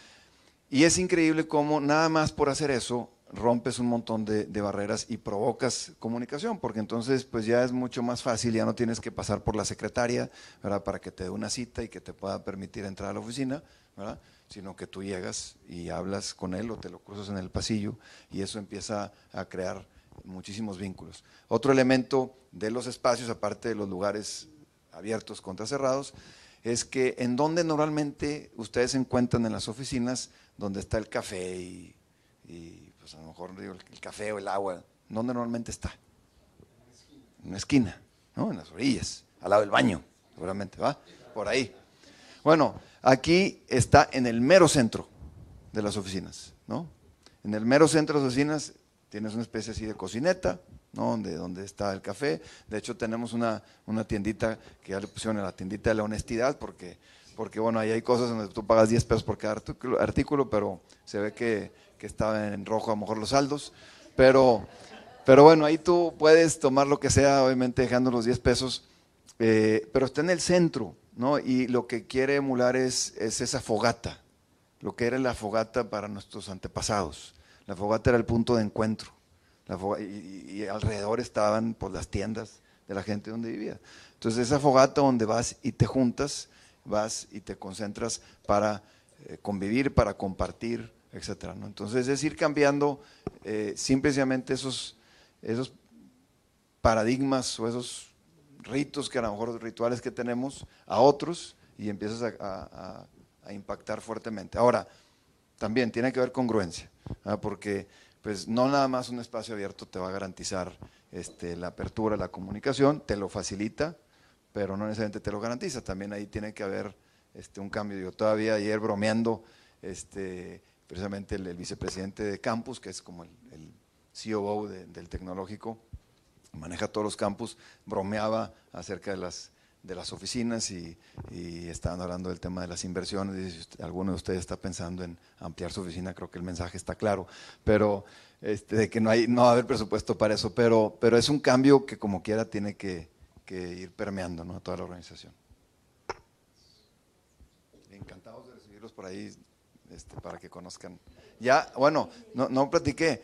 y es increíble cómo nada más por hacer eso rompes un montón de barreras y provocas comunicación, porque entonces pues ya es mucho más fácil, ya no tienes que pasar por la secretaria, ¿verdad? Para que te dé una cita y que te pueda permitir entrar a la oficina, ¿verdad? Sino que tú llegas y hablas con él o te lo cruzas en el pasillo y eso empieza a crear muchísimos vínculos. Otro elemento de los espacios, aparte de los lugares abiertos contra cerrados, es que en donde normalmente ustedes se encuentran en las oficinas, donde está el café y pues a lo mejor digo, el café o el agua, ¿dónde normalmente está? En una esquina, ¿no? En las orillas, al lado del baño, seguramente, ¿va? Por ahí. Bueno, aquí está en el mero centro de las oficinas, ¿no? En el mero centro de las oficinas tienes una especie así de cocineta, ¿no? Donde está el café. De hecho tenemos una tiendita que ya le pusieron la tiendita de la honestidad, porque bueno, ahí hay cosas donde tú pagas 10 pesos por cada artículo, pero se ve que está en rojo a lo mejor los saldos, pero bueno, ahí tú puedes tomar lo que sea, obviamente dejando los 10 pesos, pero está en el centro, ¿no? Y lo que quiere emular es esa fogata, lo que era la fogata para nuestros antepasados. La fogata era el punto de encuentro, y alrededor estaban pues, las tiendas de la gente donde vivía. Entonces esa fogata donde vas y te juntas, vas y te concentras para convivir, para compartir, etcétera, ¿no? Entonces es ir cambiando simplemente esos paradigmas o esos ritos que a lo mejor rituales que tenemos a otros y empiezas a impactar fuertemente. Ahora, también tiene que haber congruencia, ¿verdad? Porque pues no nada más un espacio abierto te va a garantizar la apertura, la comunicación, te lo facilita, pero no necesariamente te lo garantiza. También ahí tiene que haber un cambio. Yo todavía ayer bromeando, precisamente el vicepresidente de campus, que es como el COO del tecnológico, maneja todos los campus, bromeaba acerca de las oficinas y estaban hablando del tema de las inversiones. Y si alguno de ustedes está pensando en ampliar su oficina, creo que el mensaje está claro, pero de que no va a haber presupuesto para eso, pero es un cambio que como quiera tiene que ir permeando, ¿no? A toda la organización. Encantados de recibirlos por ahí para que conozcan. Ya, bueno, no platiqué,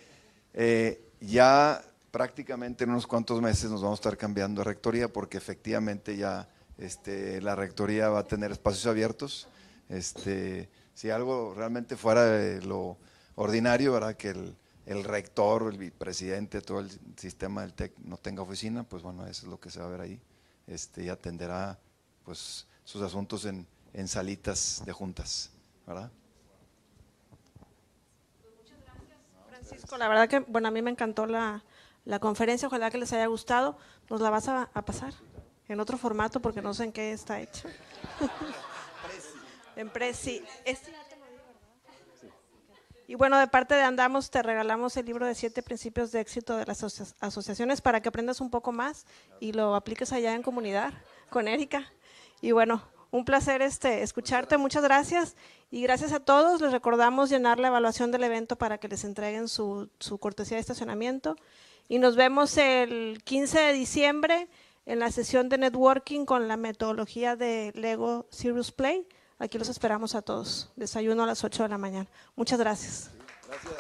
ya prácticamente en unos cuantos meses nos vamos a estar cambiando de rectoría porque efectivamente ya la rectoría va a tener espacios abiertos. Si algo realmente fuera de lo ordinario, ¿verdad? Que el rector, el vicepresidente, todo el sistema del TEC no tenga oficina, pues bueno, eso es lo que se va a ver ahí. Y atenderá pues sus asuntos en salitas de juntas, ¿verdad? Muchas gracias, Francisco. La verdad que, bueno, a mí me encantó la conferencia, ojalá que les haya gustado. ¿Nos la vas a pasar en otro formato? Porque no sé en qué está hecho. En Prezi. Y bueno, de parte de Andamos te regalamos el libro de 7 principios de éxito de las asociaciones para que aprendas un poco más y lo apliques allá en comunidad con Erika. Y bueno, un placer escucharte, muchas gracias. Y gracias a todos, les recordamos llenar la evaluación del evento para que les entreguen su cortesía de estacionamiento. Y nos vemos el 15 de diciembre en la sesión de networking con la metodología de Lego Serious Play. Aquí los esperamos a todos. Desayuno a las 8 de la mañana. Muchas gracias. Gracias.